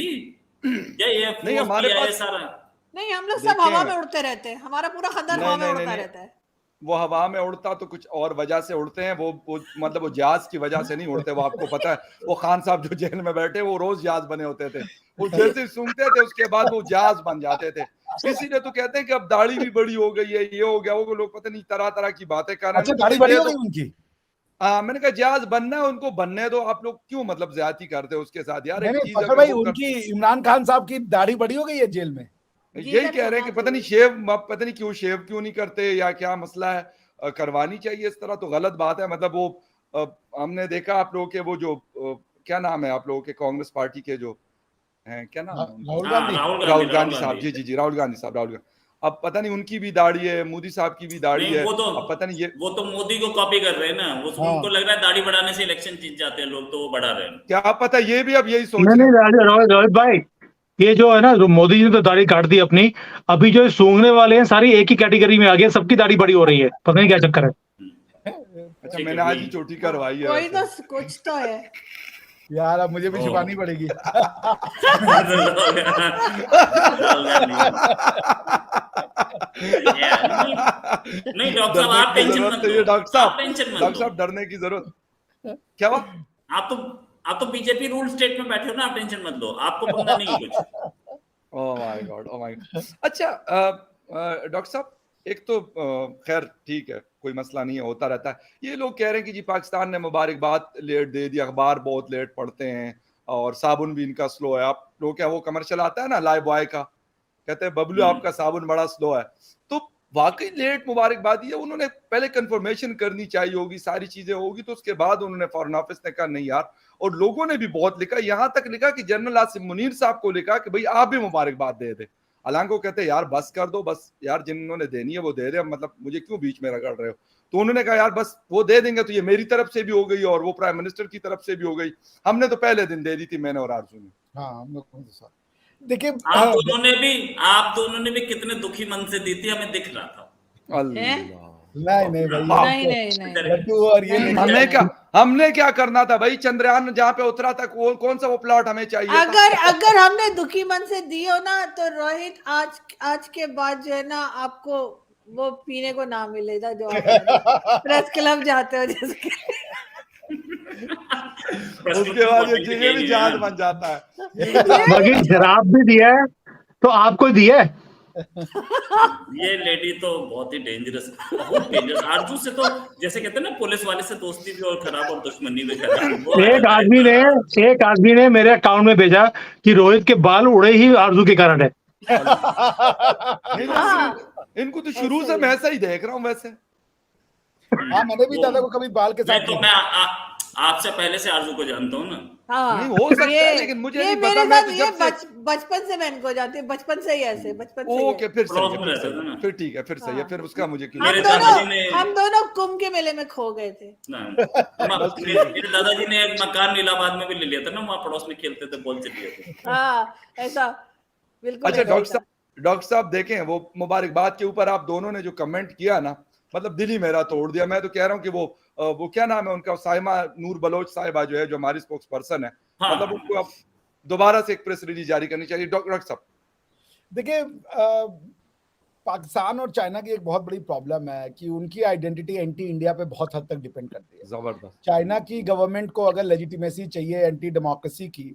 या नहीं एयरफोर्स हमारे पीआईए पास, सारा? नहीं, हम लोग सब हवा देखें, में उड़ते रहते हैं, हमारा पूरा खानदान नहीं हवा में नहीं उड़ता नहीं रहता है। वो हवा में उड़ता तो कुछ और वजह से उड़ते हैं। वो मतलब वो जहाज की वजह से नहीं उड़ते, वो आपको पता है। वो खान साहब जो जेल में बैठे, वो रोज जहाज बने होते थे। वो जैसे ही सूंघते थे उसके बाद वो जहाज बन जाते थे। इसीलिए तो कहते हैं कि अब दाढ़ी भी बड़ी हो गई है, ये हो गया, वो लोग पता नहीं तरह तरह की बातें कर रहे अच्छा हैं। दाढ़ी बड़ी हो गई उनकी? मैंने कहा जहाज बनना है उनको, बनने दो। आप लोग क्यों मतलब ज्यादती करते हो उसके साथ यार? एक नहीं चीज फखर अगर भाई, वो उनकी इमरान खान साहब की दाढ़ी बड़ी हो गई है जेल में। यही कह रहे हैं कि पता नहीं पता नहीं क्यों शेव क्यों नहीं करते, या क्या मसला है। करवानी चाहिए, इस तरह तो गलत बात है। मतलब वो हमने देखा आप लोगों के वो जो क्या नाम है आप लोगों के कांग्रेस पार्टी के जो हैं, क्या नाम है उनका? राहुल हाँ, गांधी। राहुल गांधी साहब, जी जी जी, राहुल गांधी साहब, राहुल गांधी। अब पता नहीं उनकी भी दाढ़ी है, मोदी साहब की भी दाढ़ी नहीं, है। अब पता नहीं ये वो तो मोदी को कॉपी कर रहे हैं ना, वो हाँ। उनको लग रहा है दाढ़ी बढ़ाने से इलेक्शन जीत जाते हैं लोग, तो वो बढ़ा रहे हैं। क्या पता ये भी अब यही सोच नहीं रहे नहीं हैं। रोहित भाई, ये जो है ना, जो मोदी जी ने तो दाढ़ी काट दी अपनी, अभी जो सूंघने वाले हैं सारी एक ही कैटेगरी में आ गए, सबकी दाढ़ी बड़ी हो रही है, पता नहीं क्या चक्कर है। अच्छा ठीक है, मैंने आज ही वही। चोटी करवाई है कोई वैसे। तो कुछ तो है। यार अब मुझे भी छुपानी पड़ेगी। नहीं डॉक्टर साहब, डरने आप की टेंशन जरूरत मत नहीं है लो, डॉक्टर आप साहब। टेंशन मत डॉक्टर लो। साहब डरने की जरूरत क्या हुआ? आप तो बीजेपी रूल स्टेट में बैठे हो ना, आप टेंशन मत लो, आपको पंगा नहीं है कुछ। Oh my God, oh my God. अच्छा डॉक्टर साहब, एक तो खैर ठीक है, कोई मसला नहीं है, होता रहता है। ये लोग कह रहे हैं कि जी पाकिस्तान ने मुबारकबाद लेट दे दी, अखबार बहुत लेट पढ़ते हैं, और साबुन भी इनका स्लो है। आप लोग क्या वो कमर्शियल आता है ना लाइफ बॉय का, कहते हैं बबलू आपका साबुन बड़ा स्लो है। तो वाकई लेट मुबारकबादी है। उन्होंने पहले कंफर्मेशन करनी चाहिए होगी, सारी चीजें होगी तो उसके बाद उन्होंने फॉरेन ऑफिस ने कहा नहीं यार। और लोगों ने भी बहुत लिखा, यहां तक लिखा कि जनरल आसिफ मुनीर साहब को लिखा कि भाई आप भी मुबारकबाद दे दे। हालांकि वो कहते हैं यार बस कर दो, बस यार जिन्होंने देनी है वो दे दे, मतलब मुझे क्यों बीच में रगड़ रहे हो। तो उन्होंने कहा यार बस वो दे देंगे तो ये मेरी तरफ से भी हो गई और वो प्राइम मिनिस्टर की तरफ से भी हो गई। हमने तो पहले दिन दे दी थी, मैंने और आरजू ने। हाँ हम लोग देखिए आप दोनों ने भी कितने दुखी मन से दी थी, हमें दिख रहा था। अल्लाह, नहीं भाई, नहीं लड्डू और ये नहीं, लेके हमने क्या करना था भाई? चंद्रयान जहां पे उतरा था, कौन सा वो प्लॉट हमें चाहिए था? अगर हमने दुखी मन से दी हो ना, तो रोहित आज के बाद जो है ना, आपको वो पीने को ना मिलेगा जो आप प्रेस क्लब जाते हो जिसके। उसके बाद ये भी जहाज बन जाता है। बाकी शराब भी दिया है तो आपको दिया है। ये लेडी तो बहुत ही डेंजरस, बहुत डेंजरस। आरजू से तो जैसे कहते हैं ना, पुलिस वाले से दोस्ती भी और खराब और दुश्मनी भी खराब। एक आदमी ने मेरे अकाउंट में भेजा कि रोहित के बाल उड़े ही आरजू के कारण है। इनको तो शुरू से मैं ऐसा ही देख रहा हूँ वैसे। हाँ मैंने भी दादा को कभी बाल के साथ तो आपसे पहले से आरजू को जानता हूँ ना। हाँ नहीं हो सकता है, लेकिन मुझे नहीं पता, मेरे मैं साथ तो ये जब से बचपन से मैं इनको जानती हूँ, बचपन से ही ऐसे, बचपन से ही ओके, है। फिर सही पड़ोस है, में फिर रहते सही थे है, ना। फिर ठीक है, फिर सही है, हाँ। फिर उसका मुझे क्यों मेरे नहीं पता। दादाजी ने हम दोनों कुंभ के मेले में खो गए थे। ना, बस ठीक मेरे है। मेरे दादाजी ने एक मकान इलाहाबाद में भी ले लिया था ना, वहाँ पड़ोस में खेलते थे, बॉल चली जाती थी। हाँ, ऐसा बिल्कुल अच्छा ऐसा ही था। डॉक्टर साहब देखें, वो मुबारकबाद के ऊपर आप दोनों ने जो कमेंट किया ना, मतलब दिल ही मेरा तोड़ दिया। मैं तो कह रहा हूँ कि वो क्या नाम है उनका, साइमा नूर बलोच साहिबा जो है, जो हमारी स्पोक्स पर्सन है, हाँ, मतलब हाँ, उनको अब दोबारा से एक प्रेस रिलीज जारी करनी चाहिए। डॉक्टर साहब देखिए, पाकिस्तान और चाइना की एक बहुत बड़ी प्रॉब्लम है कि उनकी आइडेंटिटी एंटी इंडिया पे बहुत हद तक डिपेंड करती है। जबरदस्त। चाइना की गवर्नमेंट को अगर लेजिटिमेसी चाहिए एंटी डेमोक्रेसी की,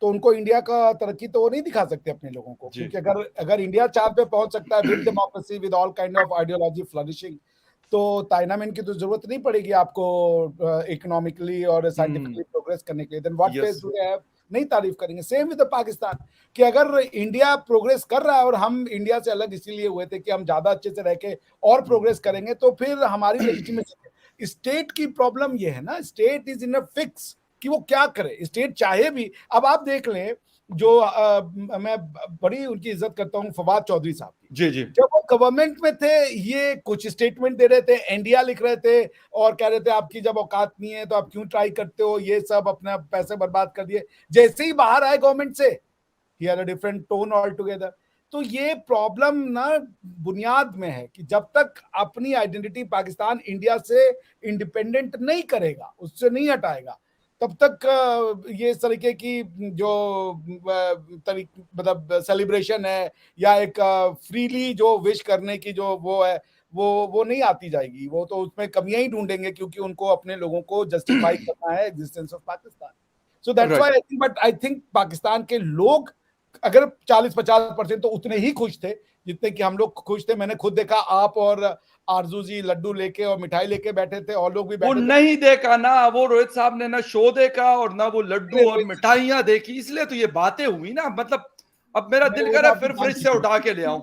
तो उनको इंडिया का तरक्की तो वो नहीं दिखा सकते अपने लोगों को, जी। क्योंकि अगर अगर इंडिया चांद पे पहुंच सकता है with democracy, with all kind of ideology flourishing, तो ताइनामैन की तो जरूरत नहीं पड़ेगी आपको इकोनॉमिकली और साइंटिफिकली प्रोग्रेस करने के लिए। Then what face yes. Do they have? नहीं तारीफ करेंगे। सेम विद पाकिस्तान, कि अगर इंडिया प्रोग्रेस कर रहा है और हम इंडिया से अलग इसीलिए हुए थे कि हम ज्यादा अच्छे से रह के और प्रोग्रेस करेंगे, तो फिर हमारी लेजिटिमेसी। स्टेट की प्रॉब्लम ये है ना, state is in a fix कि वो क्या करे। स्टेट चाहे भी, अब आप देख लें, जो मैं बड़ी उनकी इज्जत करता हूं, फवाद चौधरी साहब की, जी जी। जब वो गवर्नमेंट में थे, ये कुछ स्टेटमेंट दे रहे थे, एनडीआर लिख रहे थे और कह रहे थे आपकी जब औकात नहीं है तो आप क्यों ट्राई करते हो, ये सब अपना पैसे बर्बाद कर दिए। जैसे ही बाहर आए गवर्नमेंट से, he had a different tone all together. तो ये प्रॉब्लम ना बुनियाद में है कि जब तक अपनी आइडेंटिटी पाकिस्तान इंडिया से इंडिपेंडेंट नहीं करेगा, उससे नहीं हटाएगा, तब तक ये इस तरीके की जो मतलब सेलिब्रेशन है या एक फ्रीली जो विश करने की जो वो है, वो नहीं आती जाएगी। वो तो उसमें कमियां ही ढूंढेंगे, क्योंकि उनको अपने लोगों को जस्टिफाई करना है existence of Pakistan. So that's why I think, but I think Pakistan के लोग अगर 40-50% तो उतने ही खुश थे जितने कि हम लोग खुश थे। मैंने खुद देखा, आप और आरजू जी लड्डू लेके और मिठाई लेके बैठे थे, और लोग भी वो बैठे थे। नहीं देखा ना, वो रोहित साहब ने ना शो देखा और ना वो लड्डू और मिठाइयां देखी, इसलिए तो ये बातें हुई ना। मतलब अब मेरा दिल कर रहा है फिर फ्रिज से उठा के ले आऊं।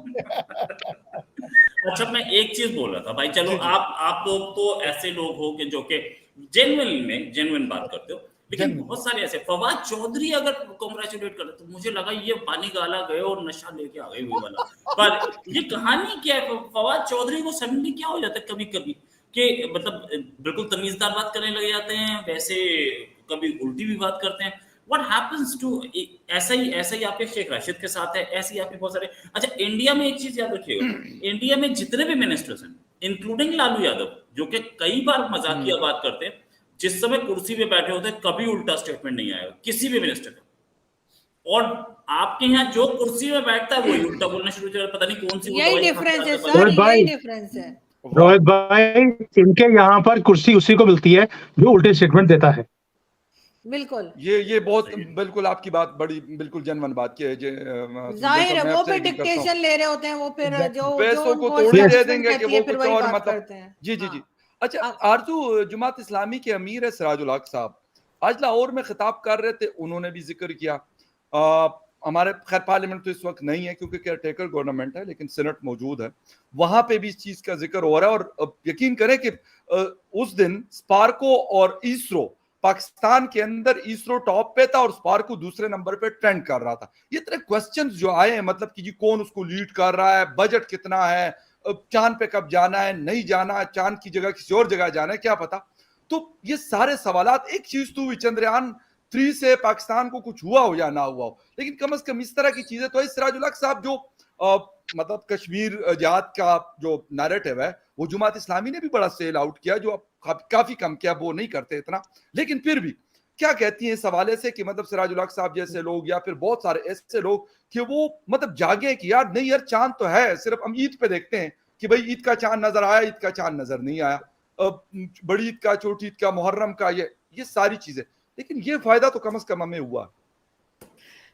अच्छा, मैं एक चीज बोल रहा था भाई, चलो जी जी। आप लोग तो ऐसे लोग हो कि जो कि जेन्युइन बात करते हो, लेकिन बहुत सारे ऐसे, फवाद चौधरी अगर कॉन्ग्रेचुलेट करे तो मुझे लगा ये पानी गाला गए और नशा लेके आ गए हुए वाला। पर ये कहानी क्या है, फवाद चौधरी को सडनली क्या हो जाता है कभी कभी कि मतलब बिल्कुल तमीजदार बात करने लग जाते हैं, वैसे कभी उल्टी भी बात करते हैं। What happens to ऐसा ही आपके शेख राशिद के साथ है, ऐसे ही आपके बहुत सारे। अच्छा, इंडिया में एक चीज याद रखिएगा, इंडिया में जितने भी मिनिस्टर्स हैं, इंक्लूडिंग लालू यादव, जो कि कई बार मजाकिया बात करते हैं, जिस समय कुर्सी पे बैठे होते हैं कभी उल्टा स्टेटमेंट नहीं आएगा किसी भी मिनिस्टर का। और आपके यहाँ जो कुर्सी में बैठता है वही उल्टा बोलना शुरू कर, पता नहीं कौन सी वो यही दवाई डिफरेंस है खाता सर, रोहित भाई, यही डिफरेंस है। रोहित भाई, इनके यहाँ पर कुर्सी उसी को मिलती है जो उल्टे स्टेटमेंट देता है। बिल्कुल, ये बहुत बिल्कुल आपकी बात बड़ी बिल्कुल जेन्युइन बात की है। जाहिर है वो फिर डिक्टेशन ले रहे होते हैं, वो फिर जो पैसों को उनको थोड़ी दे establishment देंगे कि कहती है वो फिर कुछ वही और बात मतलब। करते हैं। जी जी जी। हाँ, अच्छा, आरजू जमात इस्लामी के अमीर है सिराजुल हक साहब, आज लाहौर में खिताब कर रहे थे, उन्होंने भी जिक्र किया। हमारे खैर पार्लियामेंट तो इस वक्त नहीं है क्योंकि केयरटेकर गवर्नमेंट है, लेकिन सेनेट मौजूद है, वहां पे भी इस चीज का जिक्र हो रहा है। और यकीन करें कि उस दिन स्पार्को और इसरो, पाकिस्तान के अंदर इसरो टॉप पे था और स्पार्को दूसरे नंबर पे ट्रेंड कर रहा था। ये तरह क्वेश्चंस जो आए हैं, मतलब कि जी कौन उसको लीड कर रहा है, बजट कितना है, चांद पे कब जाना है, नहीं जाना, चांद की जगह किसी और जगह जाना है, क्या पता। तो ये सारे सवालात, एक चीज तो चंद्रयान 3 से पाकिस्तान को कुछ हुआ हो या ना हुआ हो, लेकिन कम से कम इस तरह की चीजें तो सिराजुल हक साहब जो मतलब कश्मीर जिहाद का जो नैरेटिव है, वो जमात इस्लामी ने भी बड़ा सेल आउट किया, जो अब काफी कम किया, वो नहीं करते इतना। लेकिन फिर भी क्या कहती है इस हवाले से कि मतलब सिराजुल हक साहब जैसे लोग या फिर बहुत सारे ऐसे लोग कि वो मतलब जागे कि यार नहीं यार, चांद तो है, सिर्फ हम ईद पे देखते हैं कि भाई ईद का चांद नजर आया, ईद का चांद नजर नहीं आया, बड़ी ईद का, छोटी ईद का, मुहर्रम का, ये सारी चीजें, लेकिन ये फायदा तो कम से कम हमें हुआ।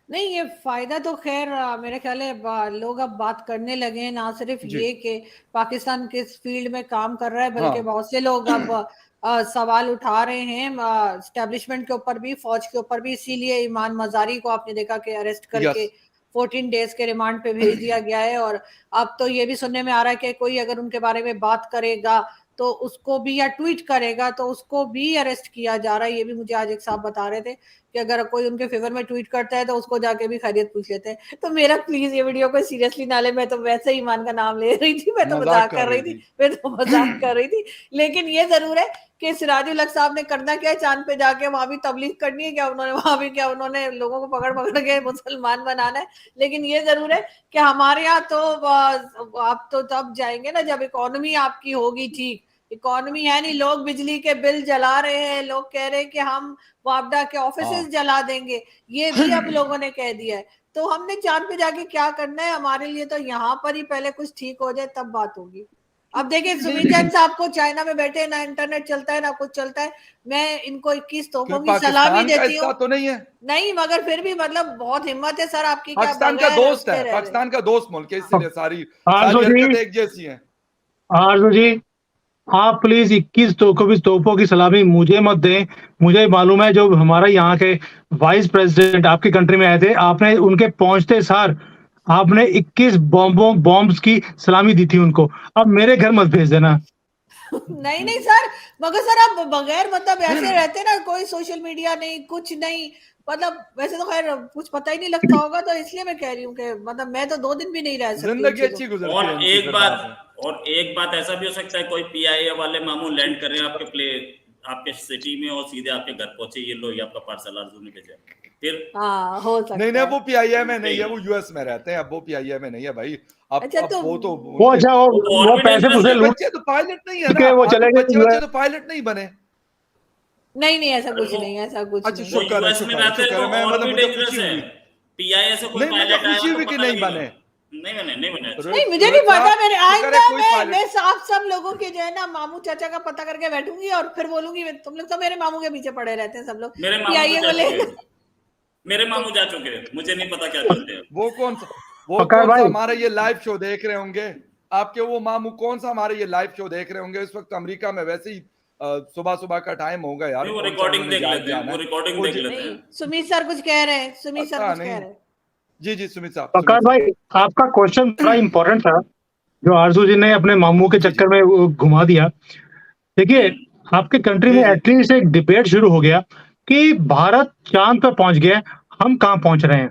नहीं, ये फायदा तो खैर मेरे ख्याल है लोग अब बात करने लगे हैं, ना सिर्फ ये कि पाकिस्तान किस फील्ड में काम कर रहा है, बल्कि बहुत से लोग अब सवाल उठा रहे हैं एस्टेब्लिशमेंट के ऊपर भी, फौज के ऊपर भी। इसीलिए ईमान मजारी को आपने देखा कि अरेस्ट करके 14 डेज के रिमांड पे भेज दिया गया है। और अब तो ये भी सुनने में आ रहा है कि कोई अगर उनके बारे में बात करेगा तो उसको भी, या ट्वीट करेगा तो उसको भी अरेस्ट किया जा रहा है। ये भी मुझे आज एक साहब बता रहे थे कि अगर कोई उनके फेवर में ट्वीट करता है तो उसको जाके भी खैरियत पूछ लेते हैं। तो मेरा प्लीज ये वीडियो को सीरियसली ना ले, मैं तो वैसे ही ईमान का नाम ले रही थी, मैं तो मजाक कर रही थी। लेकिन ये जरूर है कि सिराजुल हक साहब ने करना क्या है, चांद पे जाके वहां भी तबलीग करनी है क्या उन्होंने, वहां भी क्या उन्होंने लोगों को पकड़ पकड़ के मुसलमान बनाना है। लेकिन ये जरूर है कि हमारे यहाँ तो आप तो तब जाएंगे ना जब इकोनॉमी आपकी होगी ठीक। इकोनॉमी है नहीं, लोग बिजली के बिल जला रहे हैं, लोग कह रहे हैं कि हम वापडा के ऑफिसेज जला देंगे, ये भी अब लोगों ने कह दिया है। तो हमने चांद पे जाके क्या करना है, हमारे लिए तो यहाँ पर ही पहले कुछ ठीक हो जाए तब बात होगी। अब देखिए सुमित जैन साहब को चाइना में बैठे, ना इंटरनेट चलता है ना कुछ चलता है, मैं इनको 21 तोपों की सलामी देती हूँ। तो नहीं है, नहीं, मगर फिर भी मतलब बहुत हिम्मत है सर आपकी। पाकिस्तान का दोस्त है, पाकिस्तान का दोस्त मुल्क है, इसलिए सारी हरकतें एक जैसी हैं। आरजू जी, आप प्लीज 21 तोपों की सलामी मुझे मत दें। मुझे मालूम है जो हमारा यहाँ के वाइस प्रेसिडेंट आपकी कंट्री में आए थे, आपने उनके पहुंचते सार आपने 21 बॉम्ब्स की सलामी दी थी उनको। अब मेरे घर मत भेज देना। नहीं सर, मगर सर आप बगैर मतलब ऐसे रहते ना, कोई सोशल मीडिया नहीं, कुछ नहीं, मतलब वैसे तो खैर कुछ पता ही नहीं लगता होगा, तो इसलिए मैं कह रही हूँ कि मतलब मैं तो 2 दिन भी नहीं रह सकती। जिंदगी अच्छी गुजरती है। और एक बात ऐसा भी हो सकता है, कोई पीआईए वाले मामू लैंड कर रहे हैं आपके सिटी में और सीधे आपके घर पहुंचे, ये लो ये आपका पार्सल आरजू ने भेजा, फिर हो सकता है। नहीं वो पीआईए में नहीं है, वो यूएस में रहते हैं, अब वो पीआईए में नहीं है भाई। अच्छा, तो वो पैसे मुझे बच्चे तो पायलट नहीं है ना, वो चले गए, बच्चे तो पायलट नहीं बने। नहीं ऐसा कुछ नहीं है, ऐसा कुछ नहीं। शुक्र है, मैं मतलब मुझे खुशी हुई। पीआईए से कोई पायलट आया खुशी हुई कि नहीं बने। नहीं मुझे नहीं पता, मेरे आइंदा मैं सब लोगों के जो है ना मामू चाचा का पता करके बैठूंगी और फिर बोलूंगी तुम लोग तो मेरे मामू के पीछे पड़े रहते हैं सब लोग। मेरे मामू जा चुके हैं, मुझे नहीं पता क्या करते हैं। वो कौन सा हमारा ये लाइव शो देख रहे होंगे, आपके वो मामू कौन सा हमारे ये लाइव शो देख रहे होंगे। इस वक्त अमेरिका में वैसे ही सुबह का टाइम होगा यार, वो रिकॉर्डिंग देख लेते हैं। सुमित सर कुछ कह रहे हैं, सुमित सर कुछ कह रहे हैं। जी सुमित साहब। प्रकाश भाई, आपका क्वेश्चन बड़ा इंपॉर्टेंट था जो आरजू जी ने अपने मामू के चक्कर में घुमा दिया। देखिए आपके कंट्री में एटलीस्ट एक डिबेट शुरू हो गया कि भारत चांद पर पहुंच गया, हम कहाँ पहुंच रहे हैं।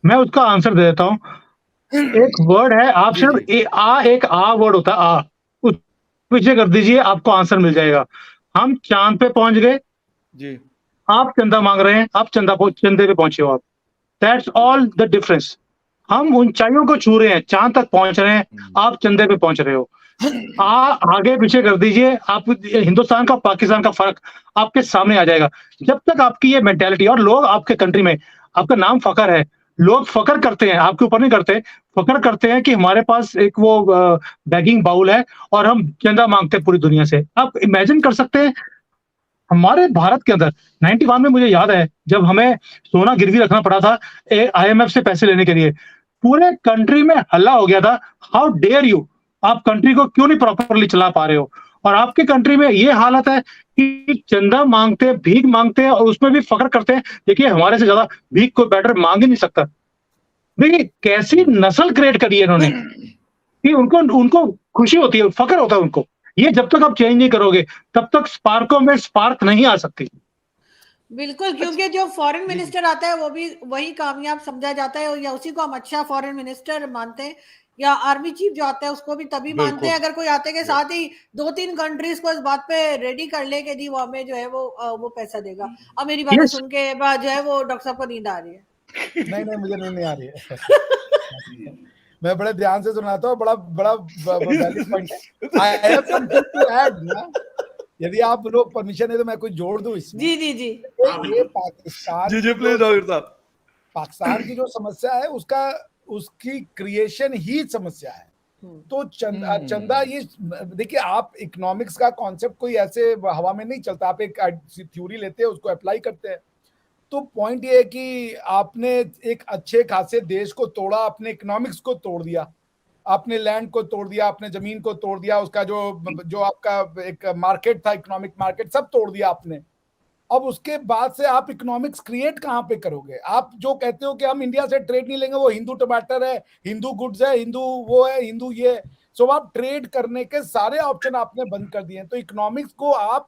मैं उसका आंसर दे देता हूँ। एक वर्ड है, आप सिर्फ एक आ वर्ड होता है, आ, उस पीछे कर दीजिए, आपको आंसर मिल जाएगा। हम चांद पे पहुंच गए जी, आप चंदा मांग रहे हैं, आप चंदे पे पहुंचे हो आप। That's all the difference. हम ऊंचाइयों को छू रहे हैं, चांद तक पहुंच रहे हैं, आप चंदे पे पहुंच रहे हो। आगे पीछे कर दीजिए, आप हिंदुस्तान का पाकिस्तान का फर्क आपके सामने आ जाएगा। जब तक आपकी ये मेंटालिटी, और लोग आपके कंट्री में, आपका नाम फकर है, लोग फकर करते हैं, आपके ऊपर नहीं करते, फकर करते हैं कि हमारे पास एक वो बैगिंग बाउल है और हम चंदा मांगते हैं पूरी दुनिया से। आप इमेजिन कर सकते हैं हमारे भारत के अंदर 91 में, मुझे याद है जब हमें सोना गिरवी रखना पड़ा था IMF से पैसे लेने के लिए, पूरे कंट्री में हल्ला हो गया था, हाउ डेयर यू, आप कंट्री को क्यों नहीं प्रॉपरली चला पा रहे हो। और आपके कंट्री में ये हालत है कि चंदा मांगते हैं, भीख मांगते हैं और उसमें भी फख्र करते हैं, देखिए हमारे से ज्यादा भीख कोई बेटर मांग ही नहीं सकता। देखिए कैसी नस्ल क्रिएट करी है इन्होंने कि उनको खुशी होती है, फख्र होता है उनको। ये जब तक आप चेंज नहीं करोगे तब तक स्पार्कों में स्पार्क नहीं आ सकती। बिल्कुल, क्योंकि जो फॉरेन मिनिस्टर आता है वो भी वही कामयाब समझा जाता है, या उसी को हम अच्छा फॉरेन मिनिस्टर मानते हैं, या आर्मी चीफ जो आता है उसको भी तभी मानते हैं अगर कोई आते के साथ ही 2-3 कंट्रीज को इस बात पे रेडी कर ले कि जी वो हमें जो है वो पैसा देगा। अब मेरी बात सुन के बाद जो है वो डॉक्टर साहब को नींद आ रही है। नहीं मुझे नहीं आ रही है। मैं बड़े ध्यान से सुनाता हूँ, बड़ा वैलिड पॉइंट है। I have something to add ना, यदि आप लोग परमिशन है तो मैं कुछ जोड़ दूं इसमें। जी ये पाकिस्तान, जी प्लीज डॉक्टर साहब, पाकिस्तान की जो समस्या है उसकी क्रिएशन ही समस्या है। तो चंदा, ये देखिए आप इकोनॉमिक्स का कॉन्सेप्ट कोई ऐसे हवा में नहीं चलता, आप एक थ्योरी लेते हैं उसको अप्लाई करते हैं। तो पॉइंट ये है कि आपने एक अच्छे खासे देश को तोड़ा, अपने इकोनॉमिक्स को तोड़ दिया, आपने लैंड को तोड़ दिया, आपने जमीन को तोड़ दिया, उसका जो आपका एक मार्केट था, इकोनॉमिक मार्केट, सब तोड़ दिया आपने। अब उसके बाद से आप इकोनॉमिक्स क्रिएट कहाँ पे करोगे। आप जो कहते हो कि हम इंडिया से ट्रेड नहीं लेंगे, वो हिंदू टमाटर है, हिंदू गुड्स है, हिंदू वो है, हिंदू ये, सो आप ट्रेड करने के सारे ऑप्शन आपने बंद कर दिए हैं। तो इकोनॉमिक्स को आप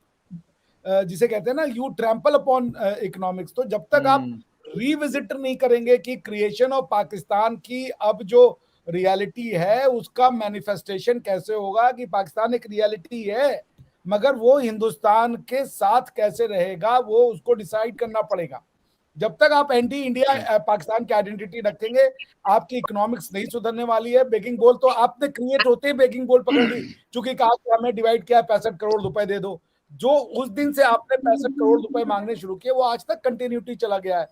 जिसे कहते हैं ना, यू ट्रैम्पल अपॉन इकोनॉमिक्स। तो जब तक आप रिविजिट नहीं करेंगे कि क्रिएशन ऑफ पाकिस्तान की अब जो रियलिटी है उसका मैनिफेस्टेशन कैसे होगा, कि पाकिस्तान एक रियलिटी है मगर वो हिंदुस्तान के साथ कैसे रहेगा, वो उसको डिसाइड करना पड़ेगा। जब तक आप एंटी इंडिया पाकिस्तान की आइडेंटिटी रखेंगे, आपकी इकोनॉमिक्स नहीं सुधरने वाली है। बेगिंग बोल तो आपने क्रिएट होते ही बेगिंग बोल पकड़ ली, चूंकि कहा कि हमें डिवाइड किया 65 करोड़ रुपए दे दो। जो उस दिन से आपने 65 करोड़ रुपए मांगने शुरू किए वो आज तक कंटिन्यूटी चला गया है।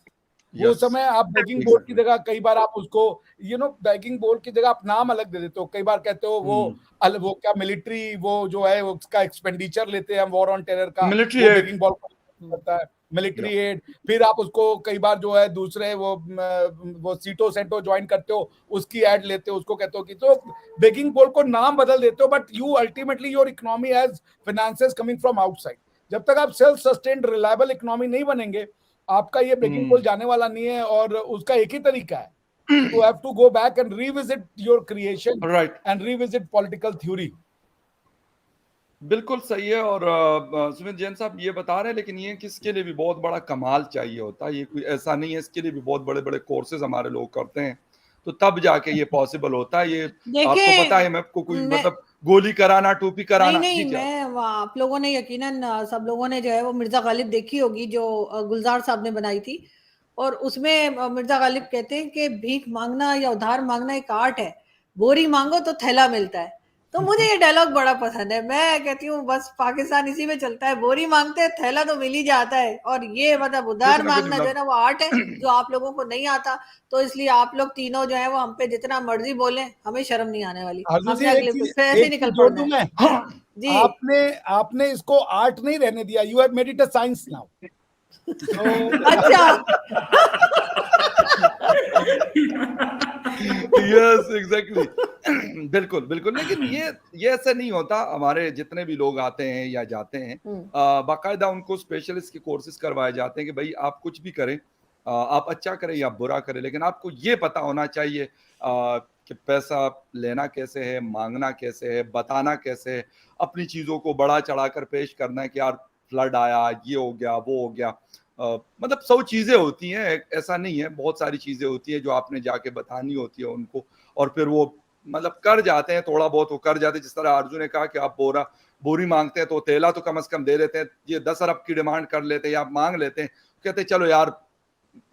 वो समय आप बेगिंग बोल की जगह कई बार आप उसको बेगिंग बोल की जगह आप नाम अलग दे देते हो। कई बार कहते हो वो क्या मिलिट्री, वो जो है उसका एक्सपेंडिचर लेते हैं वॉर ऑन टेरर का, मिलिट्री बेगिंग बॉल होता है, मिलिट्री एड। फिर आप उसको कई बार जो है दूसरे वो सीटो सेंटो ज्वाइन करते हो, उसकी एड लेते हो, उसको कहते हो कि तो बेगिंग बोल को नाम बदल देते हो, but you ultimately your economy has finances coming from outside. जब तक आप सेल्फ सस्टेन्ड रिलायबल इकोनॉमी नहीं बनेंगे, आपका ये बेगिंग बोल जाने वाला नहीं है। और उसका एक ही तरीका है, you have to go back and revisit your creation, right, and revisit political theory. बिल्कुल सही है। और सुमित जैन साहब ये बता रहे हैं, लेकिन ये किसके लिए भी बहुत बड़ा कमाल चाहिए होता है। ये कोई ऐसा नहीं है, इसके लिए भी बहुत बड़े बड़े कोर्सेज हमारे लोग करते हैं, तो तब जाके ये पॉसिबल होता है। ये आपको पता है, मैं आपको कोई मतलब गोली कराना, टोपी कराना नहीं, मैं आप लोगों ने यकीनन सब लोगों ने जो है वो मिर्जा गालिब देखी होगी, जो गुलजार साहब ने बनाई थी। और उसमें मिर्जा गालिब कहते हैं कि भीख मांगना या उधार मांगना एक आर्ट है, बोरी मांगो तो थैला मिलता है। तो मुझे ये डायलॉग बड़ा पसंद है। मैं कहती हूँ बस पाकिस्तान इसी में चलता है, बोरी मांगते हैं थैला तो मिल ही जाता है। और ये मतलब उधार मांगना जो है ना वो आर्ट है, जो आप लोगों को नहीं आता। तो इसलिए आप लोग तीनों जो है वो हम पे जितना मर्जी बोले, हमें शर्म नहीं आने वाली। हमने अगले ऐसे निकल पड़ना है। जी, आपने इसको आर्ट नहीं रहने दिया, you have made it a science now. अच्छा। Yes, exactly. बिल्कुल बिल्कुल। लेकिन ये ऐसा नहीं होता। हमारे जितने भी लोग आते हैं या जाते हैं, बाकायदा उनको स्पेशलिस्ट के कोर्सेज करवाए जाते हैं कि भाई आप कुछ भी करें, आप अच्छा करें या बुरा करें, लेकिन आपको ये पता होना चाहिए कि पैसा लेना कैसे है, मांगना कैसे है, बताना कैसे है, अपनी चीजों को बढ़ा चढ़ाकर पेश करना है कि यार फ्लड आया, ये हो गया, वो हो गया। मतलब 100 चीजें होती हैं, ऐसा नहीं है, बहुत सारी चीजें होती है जो आपने जाके बतानी होती है उनको। और फिर वो मतलब कर जाते हैं, थोड़ा बहुत वो कर जाते हैं। जिस तरह अर्जुन ने कहा कि आप बोरी मांगते हैं तो तेला तो कम से कम दे देते हैं, ये 10 अरब की डिमांड कर लेते हैं या मांग लेते हैं, कहते हैं चलो यार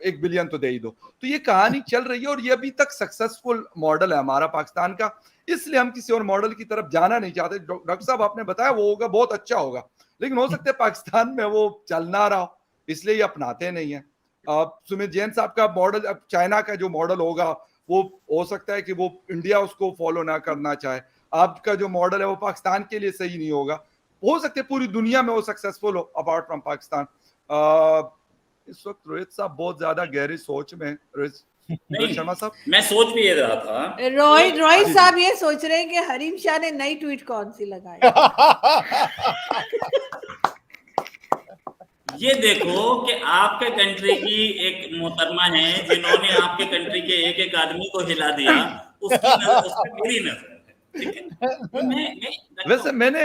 1 बिलियन तो दे ही दो। तो ये कहानी चल रही है और ये अभी तक सक्सेसफुल मॉडल है हमारा पाकिस्तान का। इसलिए हम किसी और मॉडल की तरफ जाना नहीं चाहते। डॉक्टर साहब आपने बताया वो होगा, बहुत अच्छा होगा, लेकिन हो सकता है पाकिस्तान में वो चल ना रहा हो, इसलिए ये अपनाते नहीं है। सुमित जैन साहब का मॉडल, अब चाइना का जो मॉडल होगा वो हो सकता है कि वो इंडिया उसको फॉलो ना करना चाहे। आपका जो मॉडल है वो पाकिस्तान के लिए सही नहीं होगा। हो सकता है पूरी दुनिया में वो सक्सेसफुल हो अपार्ट फ्रॉम पाकिस्तान। इस वक्त रोहित साहब बहुत ज्यादा गहरी सोच में। रोहित शर्मा साहब, मैं सोच भी ये रहा था, रोहित साहब ये सोच रहे हैं कि हरीम शाह ने नई ट्वीट कौन सी लगाई। ये देखो कि आपके कंट्री की एक मोहतरमा है जिन्होंने आपके कंट्री के एक एक आदमी को हिला दिया, उसकी नजर, उसमें मेरी नजर है, ठीक है। वैसे मैंने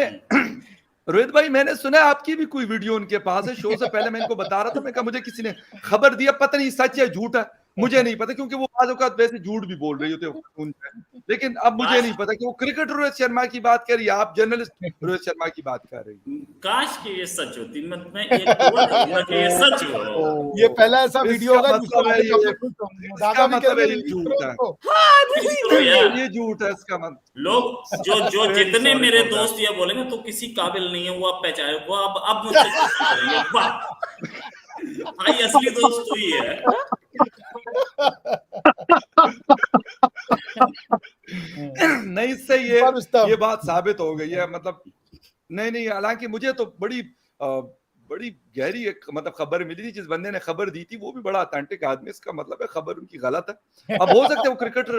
रोहित भाई, मैंने सुना आपकी भी कोई वीडियो उनके पास है। शो से पहले मैं इनको बता रहा था, मैं कहा मुझे किसी ने खबर दिया, पता नहीं सच है झूठ है, मुझे नहीं पता, क्योंकि वो बाज़ औक़ात वैसे झूठ भी बोल रही होते हैं। लेकिन अब मुझे नहीं पता कि वो क्रिकेटर रोहित शर्मा की बात कर रही है, आप जर्नलिस्ट रोहित शर्मा की बात कर रही है। काश कि ये सच होती, मैं ये सच हो। ये पहला ऐसा वीडियो होगा इसका मतलब ये झूठ है, इसका मतलब। लोग जो जितने मेरे दोस्त ये बोले ना तो किसी काबिल नहीं है, वो आप पहचाने, वो अब मुझसे करेंगे। वाह भाई, असली दोस्त तो ही है। नहीं, इससे ये बात साबित हो गई है। मतलब नहीं, हालांकि मुझे तो बड़ी गहरी एक मतलब खबर मिली थी। जिस बंदे ने खबर दी थी वो भी बड़ा ऑथेंटिक आदमी, इसका मतलब है खबर उनकी गलत है। अब हो सकता है वो क्रिकेटर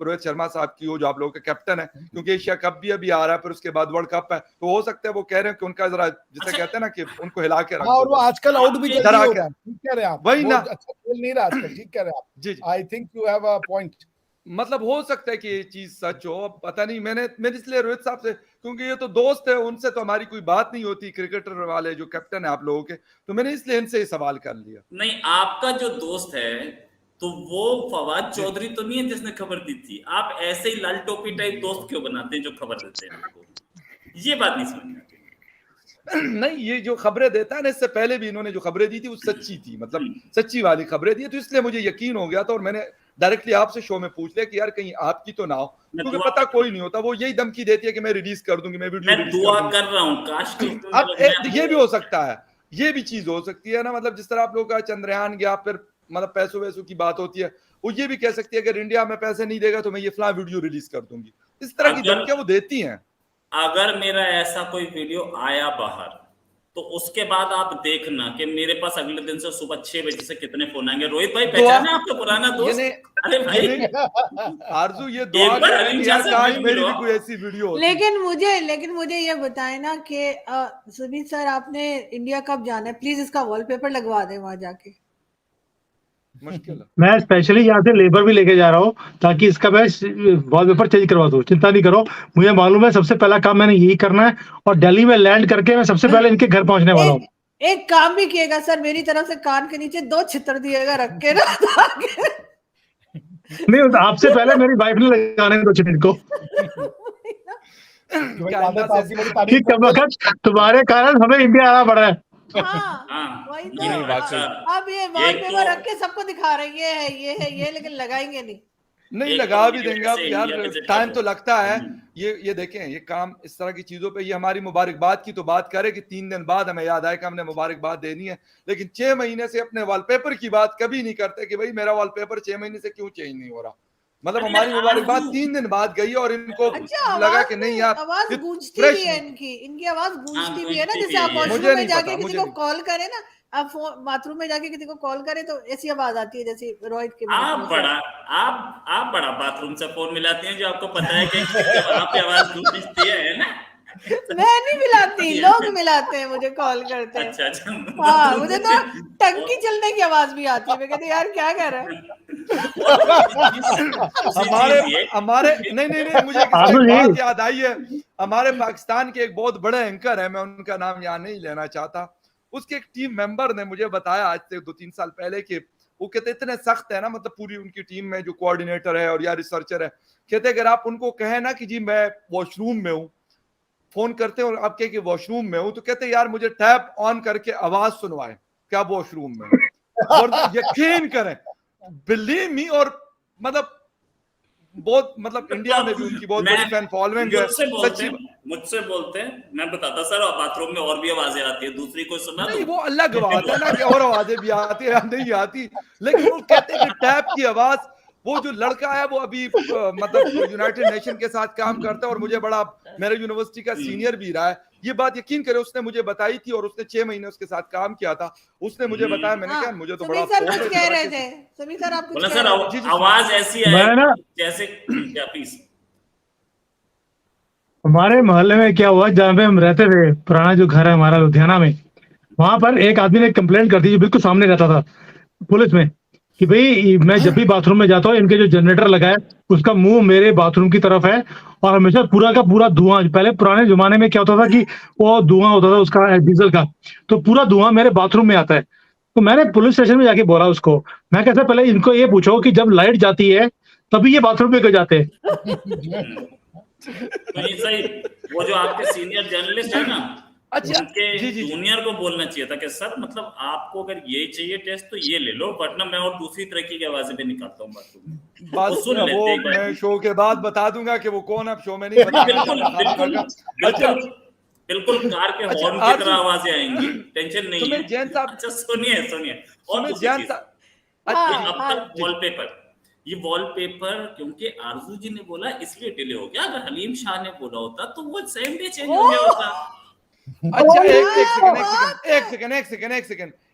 रोहित शर्मा साहब की हो, जो आप लोगों के कैप्टन है, क्योंकि एशिया कप भी अभी आ रहा है, फिर उसके बाद वर्ल्ड कप है, तो हो सकता है वो कह रहे हैं कि उनका जरा, जिसे कहते हैं ना कि उनको हिला के रखो। और वो आजकल आउट भी जल्दी हो रहा है, ठीक कह रहे हैं आप, वही ना, अच्छा खेल नहीं रहा आजकल, ठीक कह रहे हैं आप। I think you have a point. मतलब हो सकता है कि ये चीज सच हो, अब पता नहीं। मैंने इसलिए रोहित साहब से, क्योंकि ये तो दोस्त है, उनसे तो हमारी कोई बात नहीं होती, क्रिकेटर वाले जो कैप्टन है आप लोगों के, तो मैंने इसलिए इनसे ये सवाल कर लिया। नहीं, आपका जो दोस्त है तो वो फवाद चौधरी तो नहीं है जिसने खबर दी थी। आप ऐसे ही लाल टोपी टाइप दोस्त क्यों बनाते हैं जो खबर देते हैं आपको? ये बात नहीं समझ में आती। नहीं, ये जो खबरें देता है ना, इससे पहले भी इन्होंने जो खबरें दी थी वो सच्ची थी, मतलब सच्ची वाली खबरें दी, तो इसलिए मुझे यकीन हो गया था, और मैंने डायरेक्टली आपसे शो में पूछ लिया कि यार कहीं आपकी तो ना हो, क्योंकि पता कोई नहीं होता। वो यही धमकी देती है कि मैं रिलीज कर दूंगी, मैं वीडियो मैं रिलीज दुआ कर कर रहा हूँ काश कि अब ये भी हो सकता है, ये भी चीज हो सकती है ना, मतलब जिस तरह आप लोग का चंद्रयान गया, फिर मतलब पैसों वैसों की बात होती है, वो ये भी कह सकती है अगर इंडिया में पैसे नहीं देगा तो मैं ये फला वीडियो रिलीज कर दूंगी। इस तरह की धमकियां वो देती हैं। अगर मेरा ऐसा कोई वीडियो आया बाहर तो उसके बाद आप देखना कि मेरे पास अगले दिन से सुबह 6 बजे से कितने फोन आएंगे। रोहित भाई पहचाना है आपका पुराना दोस्त? अरे भाई आरजू, ये दुआ कर यार काश मेरी भी कोई ऐसी वीडियो होती। लेकिन मुझे ये बताए ना कि सुमित सर आपने इंडिया कब जाना है, प्लीज इसका वॉलपेपर लगवा दे वहां जाके। मुश्किल है। मैं स्पेशली यहाँ से लेबर भी लेके जा रहा हूँ ताकि इसका मैं वॉलपेपर चेंज करवा दूँ। चिंता नहीं करो, मुझे मालूम है सबसे पहला काम मैंने यही करना है, और दिल्ली में लैंड करके मैं सबसे पहले इनके घर पहुंचने वाला हूँ। एक काम भी किएगा सर, मेरी तरफ से कान के नीचे 2 छितर दिएगा रख के ना नहीं, आपसे पहले मेरी वाइफ ने लगाने दो चित्र को कि कम वक्त तुम्हारे कारण हमें इंडिया आना पड़ा है। हाँ, वही तो। अब ये वॉलपेपर रख के सबको दिखा रहे हैं, ये लेकिन लगाएंगे नहीं लगा भी देंगे आप यार, टाइम तो लगता है। ये देखें, ये काम इस तरह की चीजों पे, ये हमारी मुबारकबाद की तो बात करे कि 3 दिन बाद हमें याद आए कि हमने मुबारकबाद देनी है, लेकिन 6 महीने से अपने वॉलपेपर की बात कभी नहीं करते कि भाई मेरा वॉलपेपर 6 महीने से क्यों चेंज नहीं हो रहा। मतलब हमारी मुबारकबाद 3 दिन बाद गई और इनको लगा कि नहीं यार, आवाज गूंजती भी है, इनकी आवाज गूंजती भी है ना, जैसे आप वॉशरूम में जाके किसी को कॉल करें ना, आप बाथरूम में जाके किसी को कॉल करें तो ऐसी आवाज आती है जैसे रोहित की। आप बड़ा बाथरूम से फोन मिलाती हैं जो आपको पता है कि वहां पे आवाज गूंजती है ना। मैं नहीं मिलाती, लोग मिलाते हैं, मुझे कॉल करते हैं। अच्छा। हाँ, मुझे तो टंकी चलने की आवाज भी आती है, मैं कहती यार क्या कह रहा है। हमारे नहीं मुझे बात याद आई है। हमारे पाकिस्तान के एक बहुत बड़े एंकर है, मैं उनका नाम यहाँ नहीं लेना चाहता, उसके एक टीम मेंबर ने मुझे बताया आज से 2-3 साल पहले कि वो कहते इतने सख्त है ना, मतलब पूरी उनकी टीम में जो कोऑर्डिनेटर है और या रिसर्चर है, कहते अगर आप उनको कहें ना कि जी मैं वॉशरूम में हूँ, फोन करते हैं और आप कहे कि वॉशरूम में हूँ, तो कहते यार मुझे टैप ऑन करके आवाज सुनवाए क्या वॉशरूम में, और यकीन करें, बिलीव मी, और मतलब बहुत, मतलब इंडिया में भी उनकी बहुत बड़ी फैन फॉलोइंग है। मुझसे बोलते हैं, मैं बताता सर बाथरूम में और भी आवाजें आती है, दूसरी कोई सुना नहीं, वो अलग बात है ना कि और आवाजें भी आती है नहीं आती, लेकिन वो कहते हैं कि टैप की आवाज, वो जो लड़का है वो अभी मतलब यूनाइटेड नेशन के साथ काम करता है और मुझे बड़ा, मेरे यूनिवर्सिटी का सीनियर भी रहा है, ये बात यकीन करे उसने मुझे बताई थी, और उसने 6 महीने उसके साथ काम किया था, उसने मुझे बताया, मैंने कहा मुझे तो बड़ा सर कुछ कह रहे थे, सुमित सर आप कुछ कह रहे थे। आवाज ऐसी है जैसे क्या प्लीज। हमारे मोहल्ले में क्या हुआ, जहाँ पे हम रहते थे, पुराना जो घर है हमारा लुधियाना में, वहां पर एक आदमी ने कंप्लेंट कर दी, जो बिल्कुल सामने रहता था पुलिस में, कि भाई मैं जब भी बाथरूम में जाता हूँ, इनके जो जनरेटर लगा है उसका मुंह मेरे बाथरूम की तरफ है, और हमेशा पूरा का पूरा धुआं, पहले पुराने जमाने में क्या होता था कि वो धुआं होता था उसका डीजल का, तो पूरा धुआं मेरे बाथरूम में आता है। तो मैंने पुलिस स्टेशन में जाके बोला उसको, मैं कहता पहले इनको ये पूछो कि जब लाइट जाती है तभी ये बाथरूम में क्यों जाते हैं। तो ये सही, वो जो आपके सीनियर जर्नलिस्ट है ना, अच्छा, उनके जूनियर को बोलना चाहिए था कि सर मतलब आपको अगर ये चाहिए टेस्ट तो ये ले लो, वरना मैं और दूसरी तरह की आवाजें भी निकालता हूँ बाथरूम में। बस वो मैं शो के बाद बता दूंगा कि वो कौन, अब शो में नहीं बताऊंगा। बिल्कुल कार के हॉर्न की तरह आवाजें आएंगी, टेंशन नहीं है। जैन साहब, अच्छा सुनिए और जैन साहब, अब तक वॉलपेपर, ये वॉलपेपर क्योंकि आरजू जी ने बोला इसलिए डिले हो गया, अगर हलीम शाह ने बोला होता तो वो सेम डे चेंज हो गया होता। अच्छा,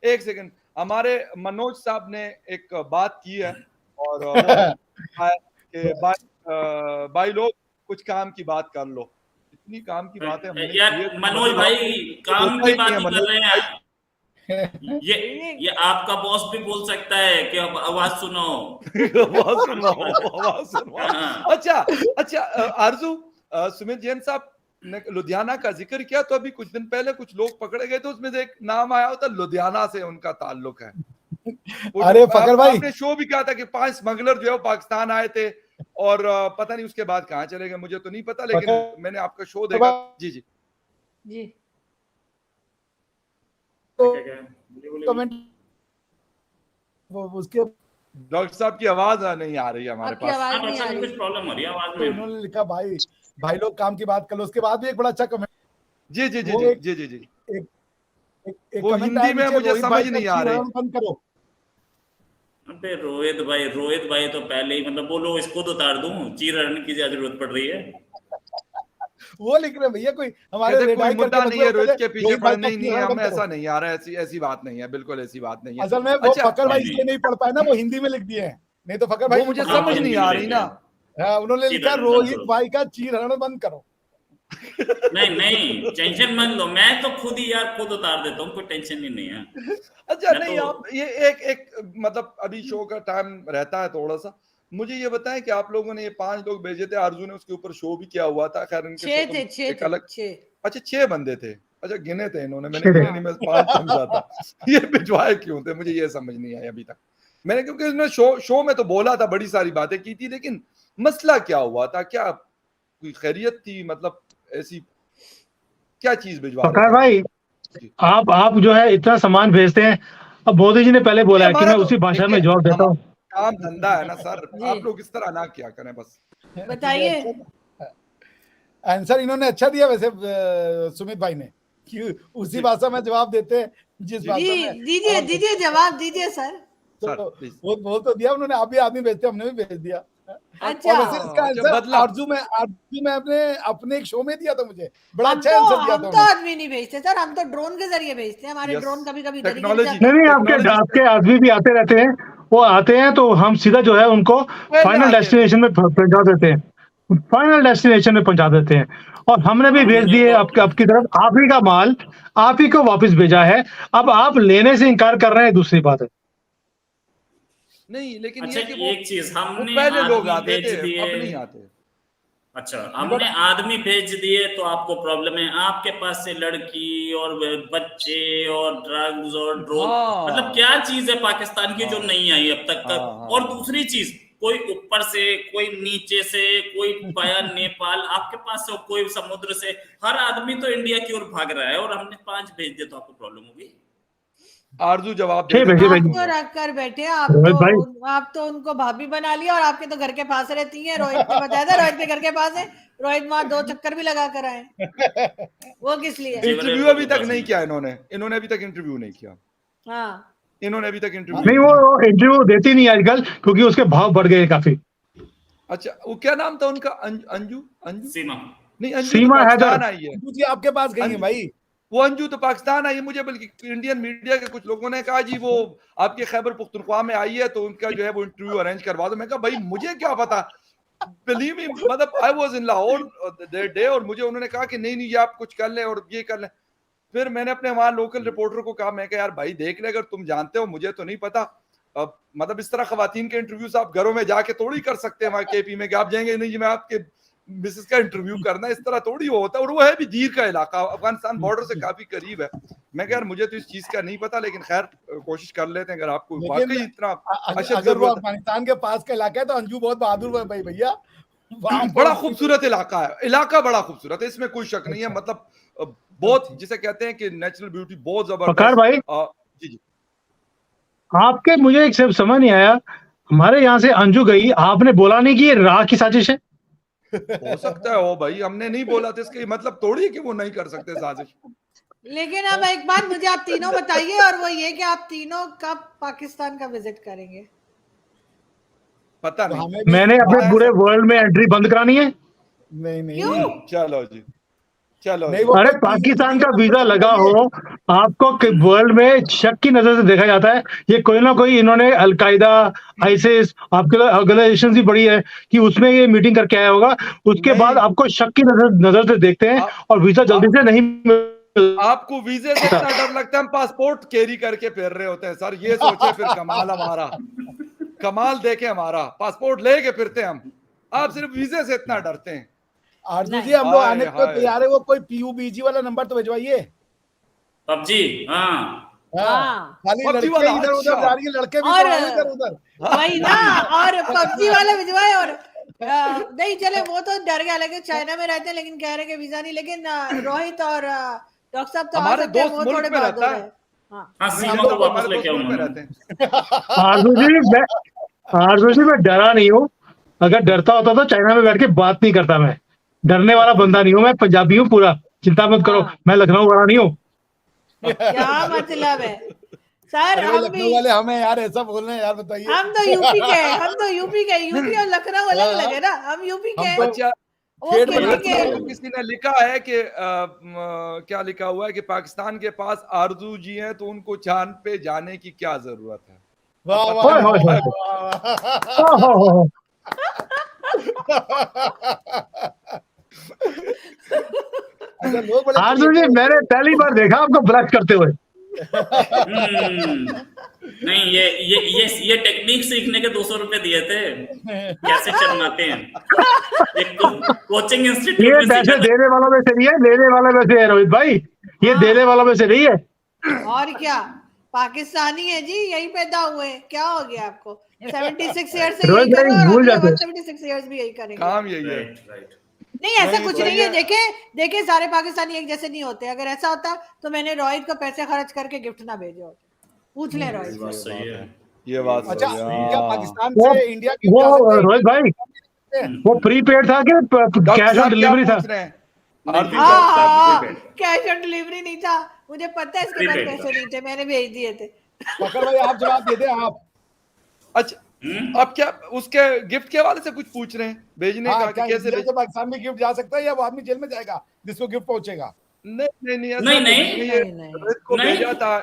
एक सेकंड, हमारे मनोज साहब ने एक बात की है, और भाई लोग कुछ काम की बात कर लो, इतनी काम की बात है यार मनोज भाई काम की बात कर रहे हैं, ये आपका बॉस भी बोल सकता है कि अब आवाज सुनो। आवाज सुनवाओ। अच्छा आरजू, सुमित जैन साहब ने लुधियाना का जिक्र किया, तो अभी कुछ दिन पहले कुछ लोग पकड़े गए थे, उसमें से एक नाम आया होता लुधियाना से उनका ताल्लुक है। अरे फकर भाई, आपने शो भी कहा था कि 5 स्मगलर जो है पाकिस्तान आए थे और पता नहीं उसके बाद कहाँ चले गए, मुझे तो नहीं पता, लेकिन मैंने आपका शो देखा। जी जी जी तो कमेंट उसके डॉक्टर साहब की आवाज नहीं आ रही है हमारे आपकी पास। आवाज नहीं आ रही। कुछ प्रॉब्लम हो रही है आवाज तो में। उन्होंने लिखा भाई लोग काम की बात कर लो। उसके बाद भी एक बड़ा अच्छा कमेंट, जी जी जी वो जी एक- जी जी जी एक वो कमेंट हिंदी आया में नीचे, मुझे रोहित समझ भाई का नहीं आ रही। चीरहरण बंद करो। अबे रोहित भाई तो पहले ही मतलब बोलो इसको तो उतार दूं, चीरहरण की ज्यादा जरूरत पड़ रही है। वो लिख रहे भैया कोई हमारे कहते कोई रेडाई करके मुद्दा नहीं है मतलब रोहित के पीछे रोहित पड़ा। भाई का नहीं नहीं चीरहरण हम बंद करो। ऐसा नहीं आ रहा है, ऐसी बात नहीं है, बिल्कुल ऐसी बात नहीं है। असल में वो अच्छा, फकर भाई नहीं। इसलिए नहीं पढ़ पाए ना, वो हिंदी में लिख दिए हैं, नहीं तो फकर भाई वो मुझे हाँ, समझ हिंदी नहीं में आ लिख रही दिया। ना। हाँ, उन्होंने लिखा चीरहरण बंद रोहित करो। भाई का चीरहरण बंद करो। नहीं टेंशन मत लो, मैं तो खुद ही यार खुद उतार देता हूँ, कोई टेंशन ही नहीं है। अच्छा मैं नहीं तो- आप ये एक मतलब अभी शो का टाइम रहता है थोड़ा सा, मुझे ये बताएं कि आप लोगों ने ये 5 लोग भेजे थे, आरजू ने उसके ऊपर शो भी किया हुआ था। खैर इनके 6 शो थे, तो 6 एक थे, अलग, 6। अच्छा 6 बंदे थे। अच्छा गिने थे इन्होंने, मैंने 6 थे। गिने नहीं, मैं 5 समझा था। ये भिजवाए क्यों थे मुझे ये समझ नहीं आया अभी तक। मैंने क्योंकि इसमें शो में तो बोला था, बड़ी सारी बातें की थी, लेकिन मसला क्या हुआ था? क्या कोई खैरियत थी? मतलब ऐसी क्या चीज भिजवा रहे फकर थे भाई, जी। आप जो है इतना सामान भेजते हैं। अब मोदी जी ने पहले बोला है कि हमारा मैं तो उसी भाषा देखिए, में जवाब देता हूँ। काम धंधा है ना सर, जी। आप लोग इस तरह ना किया करें बस। बताइए। आंसर इन्होंने अच्छा दिया वैसे सुमित भाई ने, कि उसी भाषा में जवाब देते हैं जिस भाषा जी में। दीजिए जवाब दीजिए सर। सर तो प्लीज। वो बोल तो दिया उन्होंने, आप भी आदमी भेजते, हमने भी भेज दिया। अच्छा। और वैसे इसका अच्छा, आंसर बदला। आरजू में अपने एक शो में दिया था मुझे, बड़ा हम अच्छा तो आंसर दिया हम था तो उन्होंने। आदमी नहीं भेजते सर, हम तो ड्रोन के जरिए भेजते हैं। हमारे Yes. ड्रोन कभी कभी इधर ही गिर टेक्नोलॉजी। जाते हैं। नहीं आपके आदमी भी आते रहते हैं। वो आते हैं तो हम सीधा जो है उनको फाइनल आते हैं। डेस्टिनेशन में पहुंचा देते हैं। फाइनल डेस्टिनेशन में पहुंचा देते हैं। और हमने भी भेज दिए आपकी तरफ, आप ही का माल आप ही को वापस भेजा है। अब आप लेने से इनकार कर रहे हैं, दूसरी बात है। नहीं लेकिन अच्छा ये कि वो एक चीज, हमने पहले लोग आदमी आते भेज थे, दिए। अब नहीं आते। अच्छा हमने आदमी भेज दिए तो आपको प्रॉब्लम है, आपके पास से लड़की और बच्चे और ड्रग्स और ड्रोन, हाँ। मतलब क्या चीज है पाकिस्तान की जो हाँ। नहीं आई अब तक। हाँ। और दूसरी चीज, कोई ऊपर से कोई नीचे से कोई पाया नेपाल, आपके पास से कोई समुद्र से, हर आदमी तो इंडिया की ओर भाग रहा है और हमने 5 भेज दिए तो आपको प्रॉब्लम होगी। आरजू जवाब दे ठीक है, देते भेजिए, हैं। आप तो रख कर बैठे हैं, रोहित भाई। आप तो उनको भाभी बना लिया, और आपके तो घर के पास रहती हैं। रोहित ने बताया था रोहित के घर के पास है। रोहित वहां 2 चक्कर भी लगा कर आए। वो किस लिए? इंटरव्यू अभी तक नहीं किया इन्होंने अभी तक इंटरव्यू नहीं किया। हाँ इन्होंने अभी तक इंटरव्यू नहीं वो इंटरव्यू देती नहीं आजकल, क्योंकि उसके भाव बढ़ गए काफी। अच्छा वो क्या नाम था उनका? अंजू सीमा नहीं, अंजू तो सीमा पाकिस्तान हैदर। आई है। अंजू जी आपके पास गई है भाई। वो अंजू तो पाकिस्तान आई है। मुझे बल्कि इंडियन मीडिया के कुछ लोगों ने कहा जी वो आपके खैबर पुख्तनख्वा में आई है तो उनका जो है वो इंटरव्यू अरेंज करवा दो। मैं कहा भाई मुझे क्या पता, बिलीव मी, मतलब I was in Lahore that day, और मुझे उन्होंने कहा कि नहीं नहीं ये आप कुछ कर लें और ये कर लें। फिर मैंने अपने वहां लोकल रिपोर्टर को कहा, मैं कहा यार भाई देख ले, अगर तुम जानते हो, मुझे तो नहीं पता। अब मतलब इस तरह खवातीन के इंटरव्यूज आप घरों में जाके थोड़ी कर सकते हैं वहां केपी में, कि आप जाएंगे नहीं जी मैं आपके मिसेस का इंटरव्यू करना, इस तरह थोड़ी होता है। और वो है भी दीर का इलाका, अफगानिस्तान बॉर्डर से काफी करीब है। मैं कहा यार मुझे तो इस चीज का नहीं पता, लेकिन खैर कोशिश कर लेते हैं अगर आपको वाकई इतना अशद अगर वो जरूरत है। अफगानिस्तान के पास का इलाका है तो अंजू बहुत बहादुर है भाई भैया। बड़ा खूबसूरत इलाका है, इलाका बड़ा खूबसूरत है, इसमें कोई शक नहीं है। मतलब बहुत जिसे कहते हैं कि नेचुरल ब्यूटी बहुत फकार जबरदस्त। भाई, जी जी आपके मुझे एक सब समझ नहीं आया। हमारे यहाँ से अंजू गई, आपने बोला नहीं कि ये राह की साजिश है। हो सकता है। ओ भाई हमने नहीं बोला था, इसका मतलब थोड़ी है कि वो नहीं कर सकते साजिश। लेकिन अब एक बात मुझे आप तीनों बताइए, और वो ये कि आप तीनों कब पाकिस्तान का विजिट करेंगे? पता तो नहीं। हमें भी मैंने अपने पूरे वर्ल्ड में एंट्री बंद करानी है। नहीं क्यों? चलो जी चलो नहीं, जी। वो अरे तो पाकिस्तान का वीजा लगा हो, आपको वर्ल्ड में शक की नजर से देखा जाता है। ये कोई ना कोई इन्होंने अलकायदा, आईसिस, आपके ऑर्गेनाइजेशन भी बड़ी है कि उसमें ये मीटिंग करके आया होगा। उसके नहीं। बाद आपको शक की नजर से देखते हैं आप- और वीजा जल्दी से नहीं आपको वीजे से इतना डर लगता है, हम पासपोर्ट कैरी करके फिर रहे होते हैं सर। ये सोचे फिर कमाल हमारा, कमाल देखे हमारा, पासपोर्ट लेके फिरते हैं हम, आप सिर्फ वीजे से इतना डरते हैं। आरजू जी हम लोग हाय, आने को हाय। तैयार है, वो कोई PUBG वाला नंबर तो भिजवाइए। पबजी, हाँ हाँ। खाली PUBG लड़के वाला, इधर उधर अच्छा। जा रही है, लड़के भी और तो आए इधर उधर। वही ना, और पबजी वाले भिजवाए। और नहीं चले, वो तो डर गया, लेकिन चाइना में रहते हैं, लेकिन कह रहे हैं कि वीजा नहीं। लेकिन रोहित और डॉक्टर साहब तो आ हमारे सकते हैं, दोस्त वो मुल्क थोड़े में बहादुर रहता है। है। हाँ हाँ, नहीं, सीमा हम को लोग वापस हमारे लेके दोस्त मुल्क में आऊंगा। रहते हैं। आरजू जी मैं डरा नहीं हूँ। अगर डरता होता तो चाइना में बैठ के बात नहीं करता। मैं डरने वाला बंदा नहीं हूँ, मैं पंजाबी हूँ पूरा, चिंता मत करो। हाँ। मैं लखनऊ वाला नहीं हूँ। क्या मतलब है सर? अरे भाई हम लखनऊ भी, वाले हमें यार ऐसा बोल रहे हैं यार, बताइए। हम तो यूपी के हैं, हम तो यूपी के। यूपी और लखनऊ अलग अलग है ना, हम यूपी के हम हैं। तो अच्छा, वो खेत केके बनाते के। हैं। तो किसी ने लिखा है कि क्या लिखा हुआ है कि पाकिस्तान के पास आरजू जी हैं, तो उनको चांद पे जाने की क्या जरूरत है। वाह अब वाह पता वाह, नहीं वाह, है। ओहो, अच्छा लोग बड़े आरजू जी creative मैंने पहली बार देखा आपको ब्लश करते हुए। नहीं, ये टेक्निक सीखने के 200 रुपए दिए थे, कैसे शर्माते हैं। एक कोचिंग इंस्टीट्यूट ये में सीखा पैसे था। देने वालों में से नहीं है, लेने वालों में से है रोहित भाई। ये हाँ। देने वालों में से नहीं है। और क्या, पाकिस्तानी है जी, यही पैदा हुए। क्या हो गया आपको? 76 ईयर से रोहित यही कर भाई रहे हो, और भूल अगले जाते। 176 ईयर्स भी यही करेंगे। काम यही है। Right right. नहीं, ऐसा नहीं, कुछ तो नहीं है। ये- देखे देखे, सारे पाकिस्तानी एक जैसे नहीं होते। अगर ऐसा होता तो मैंने रोहित को पैसे खर्च करके गिफ्ट ना भेजे होते। पूछ ले रोहित ये बात से। सही है। ये बात अच्छा सही है। क्या हाँ। पाकिस्तान वो से इंडिया की वो जा सकते हैं? रोहित भाई, वो प्रीपेड था कि डॉक्टर कैश ऑन साहब क्या डिलीवरी था? पूछ रहे हैं? नहीं, आरजू prepaid, डॉक्टर साहब हाँ, prepaid। कैश ऑन डिलीवरी नहीं था। मुझे पता है इसके पास Prepaid पैसे नहीं थे, मैंने भेज दिए थे। फकर भाई आप जवाब दे दे आप। अच्छा, अब क्या उसके गिफ्ट के हवाले से कुछ पूछ रहे हैं भेजने हाँ का क्या कि कैसे इंडिया भेज? से पाकिस्तान में गिफ्ट जा सकता है, या वो आदमी जेल में जाएगा जिसको गिफ्ट पहुंचेगा? नहीं नहीं नहीं, ऐसा नहीं, तो नहीं। ये नहीं। रोहित को नहीं। भेजा था।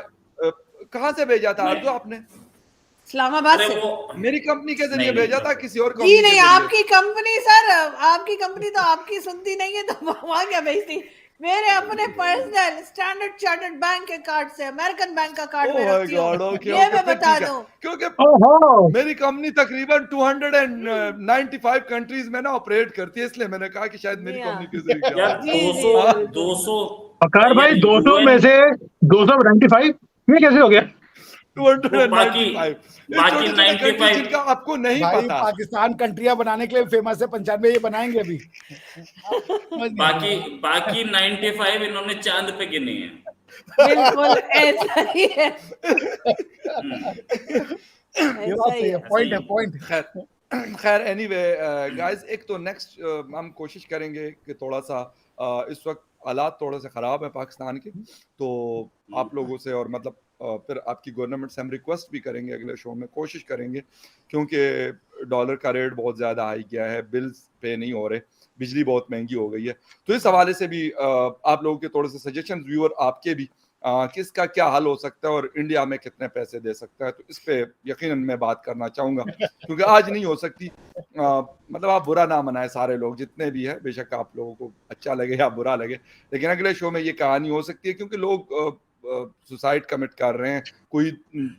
कहाँ से भेजा था आरजू आपने? इस्लामाबाद अरे से। वो मेरी कंपनी के जरिए नहीं, भेजा नहीं। था, किसी और जी कंपनी के नहीं, जरिए? आपकी कंपनी सर, आपकी कंपनी तो आपकी सुनती नहीं है, तो वहां क्या भेजती? मेरे अपने पर्सनल स्टैंडर्ड चार्टर्ड बैंक के कार्ड से, अमेरिकन बैंक का कार्ड ओह में माय रखती हूँ। गॉड, ओके ये ओके, मैं फिर बता ठीक है। दूं। क्योंकि ओहो, मेरी कंपनी तकरीबन 295 कंट्रीज में ना ऑपरेट करती है, इसलिए मैंने कहा कि शायद मेरी जी हाँ। कंपनी के जरिए क्या यार हो। जी, 200 बिल्कुल। 200 अकार भाई यार 200 में UN से 295 ये कैसे हो गया? 295 ये बाकी छोटे छोटे कंट्री 95 जिनका आपको नहीं भाई पता। पाकिस्तान कंट्रियां बनाने के लिए फेमस है, 95 ये बनाएंगे अभी। समझ नहीं आ रहा। बाकी 95 इन्होंने चांद पे गिने हैं। बिल्कुल ऐसा ही है, ये ऐसा बात ही सही है, है। पॉइंट है, पॉइंट। खैर एनीवे गाइस, एक तो नेक्स्ट हम कोशिश करेंगे कि थोड़ा सा इस वक्त हालात थोड़े से ख़राब है पाकिस्तान के, तो आप लोगों से और मतलब फिर आपकी गवर्नमेंट से हम रिक्वेस्ट भी करेंगे, अगले शो में कोशिश करेंगे, क्योंकि डॉलर का रेट बहुत ज़्यादा हाई गया है, बिल्स पे नहीं हो रहे, बिजली बहुत महंगी हो गई है। तो इस हवाले से भी आप लोगों के थोड़े से सजेशन, व्यूअर आपके भी, किसका क्या हल हो सकता है और इंडिया में कितने पैसे दे सकता है, तो इस पे यकीनन मैं बात करना चाहूँगा, क्योंकि आज नहीं हो सकती। मतलब आप बुरा ना मनाएं सारे लोग जितने भी है, बेशक आप लोगों को अच्छा लगे या बुरा लगे, लेकिन अगले शो में ये कहानी हो सकती है, क्योंकि लोग सुसाइड कमिट कर रहे हैं, कोई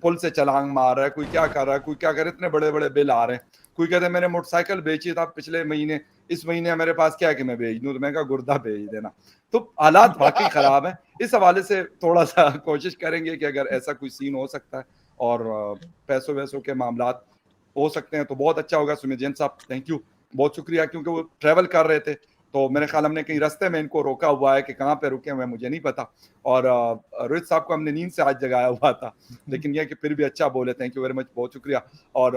पुल से छलांग मार रहा है, कोई क्या कर रहा है, कोई क्या कर रहा है, इतने बड़े बड़े बिल आ रहे हैं। कोई कहते हैं मैंने मोटरसाइकिल बेची था पिछले महीने, इस महीने मेरे पास क्या है कि मैं भेज दूं, तो मैं कहा गुर्दा भेज देना। तो हालात वाकई खराब है, इस हवाले से थोड़ा सा कोशिश करेंगे कि अगर ऐसा कोई सीन हो सकता है और पैसों वैसों के मामलात हो सकते हैं तो बहुत अच्छा होगा। सुमित जैन साहब थैंक यू, बहुत शुक्रिया, क्योंकि वो ट्रैवल कर रहे थे, तो मेरे ख्याल हमने कहीं रास्ते में इनको रोका हुआ है कि कहाँ पे रुके हुए मुझे नहीं पता, और रोहित साहब को हमने नींद से आज जगाया हुआ था, लेकिन यह कि फिर भी अच्छा बोले, थैंक यू वेरी मच, बहुत शुक्रिया। और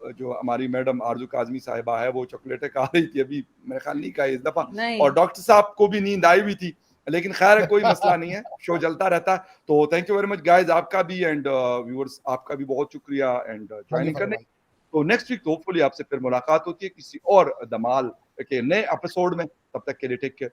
जो हमारी मैडम आरजू काजमी साहिबा है, वो चॉकलेटें खा रही थी अभी, मेरे ख्याल नहीं खाई इस दफा, नहीं। और डॉक्टर साहब को भी नींद आई हुई थी, लेकिन खैर कोई मसला नहीं है, शो चलता रहता है। तो thank you very much guys, आपका भी एंड व्यूअर्स आपका भी बहुत शुक्रिया एंड ज्वाइनिंग करने। तो नेक्स्ट वीक होपफुली आपसे फिर मुलाकात होती है किसी और धमाल के नए एपिसोड में, तब तक के लिए टेक केयर।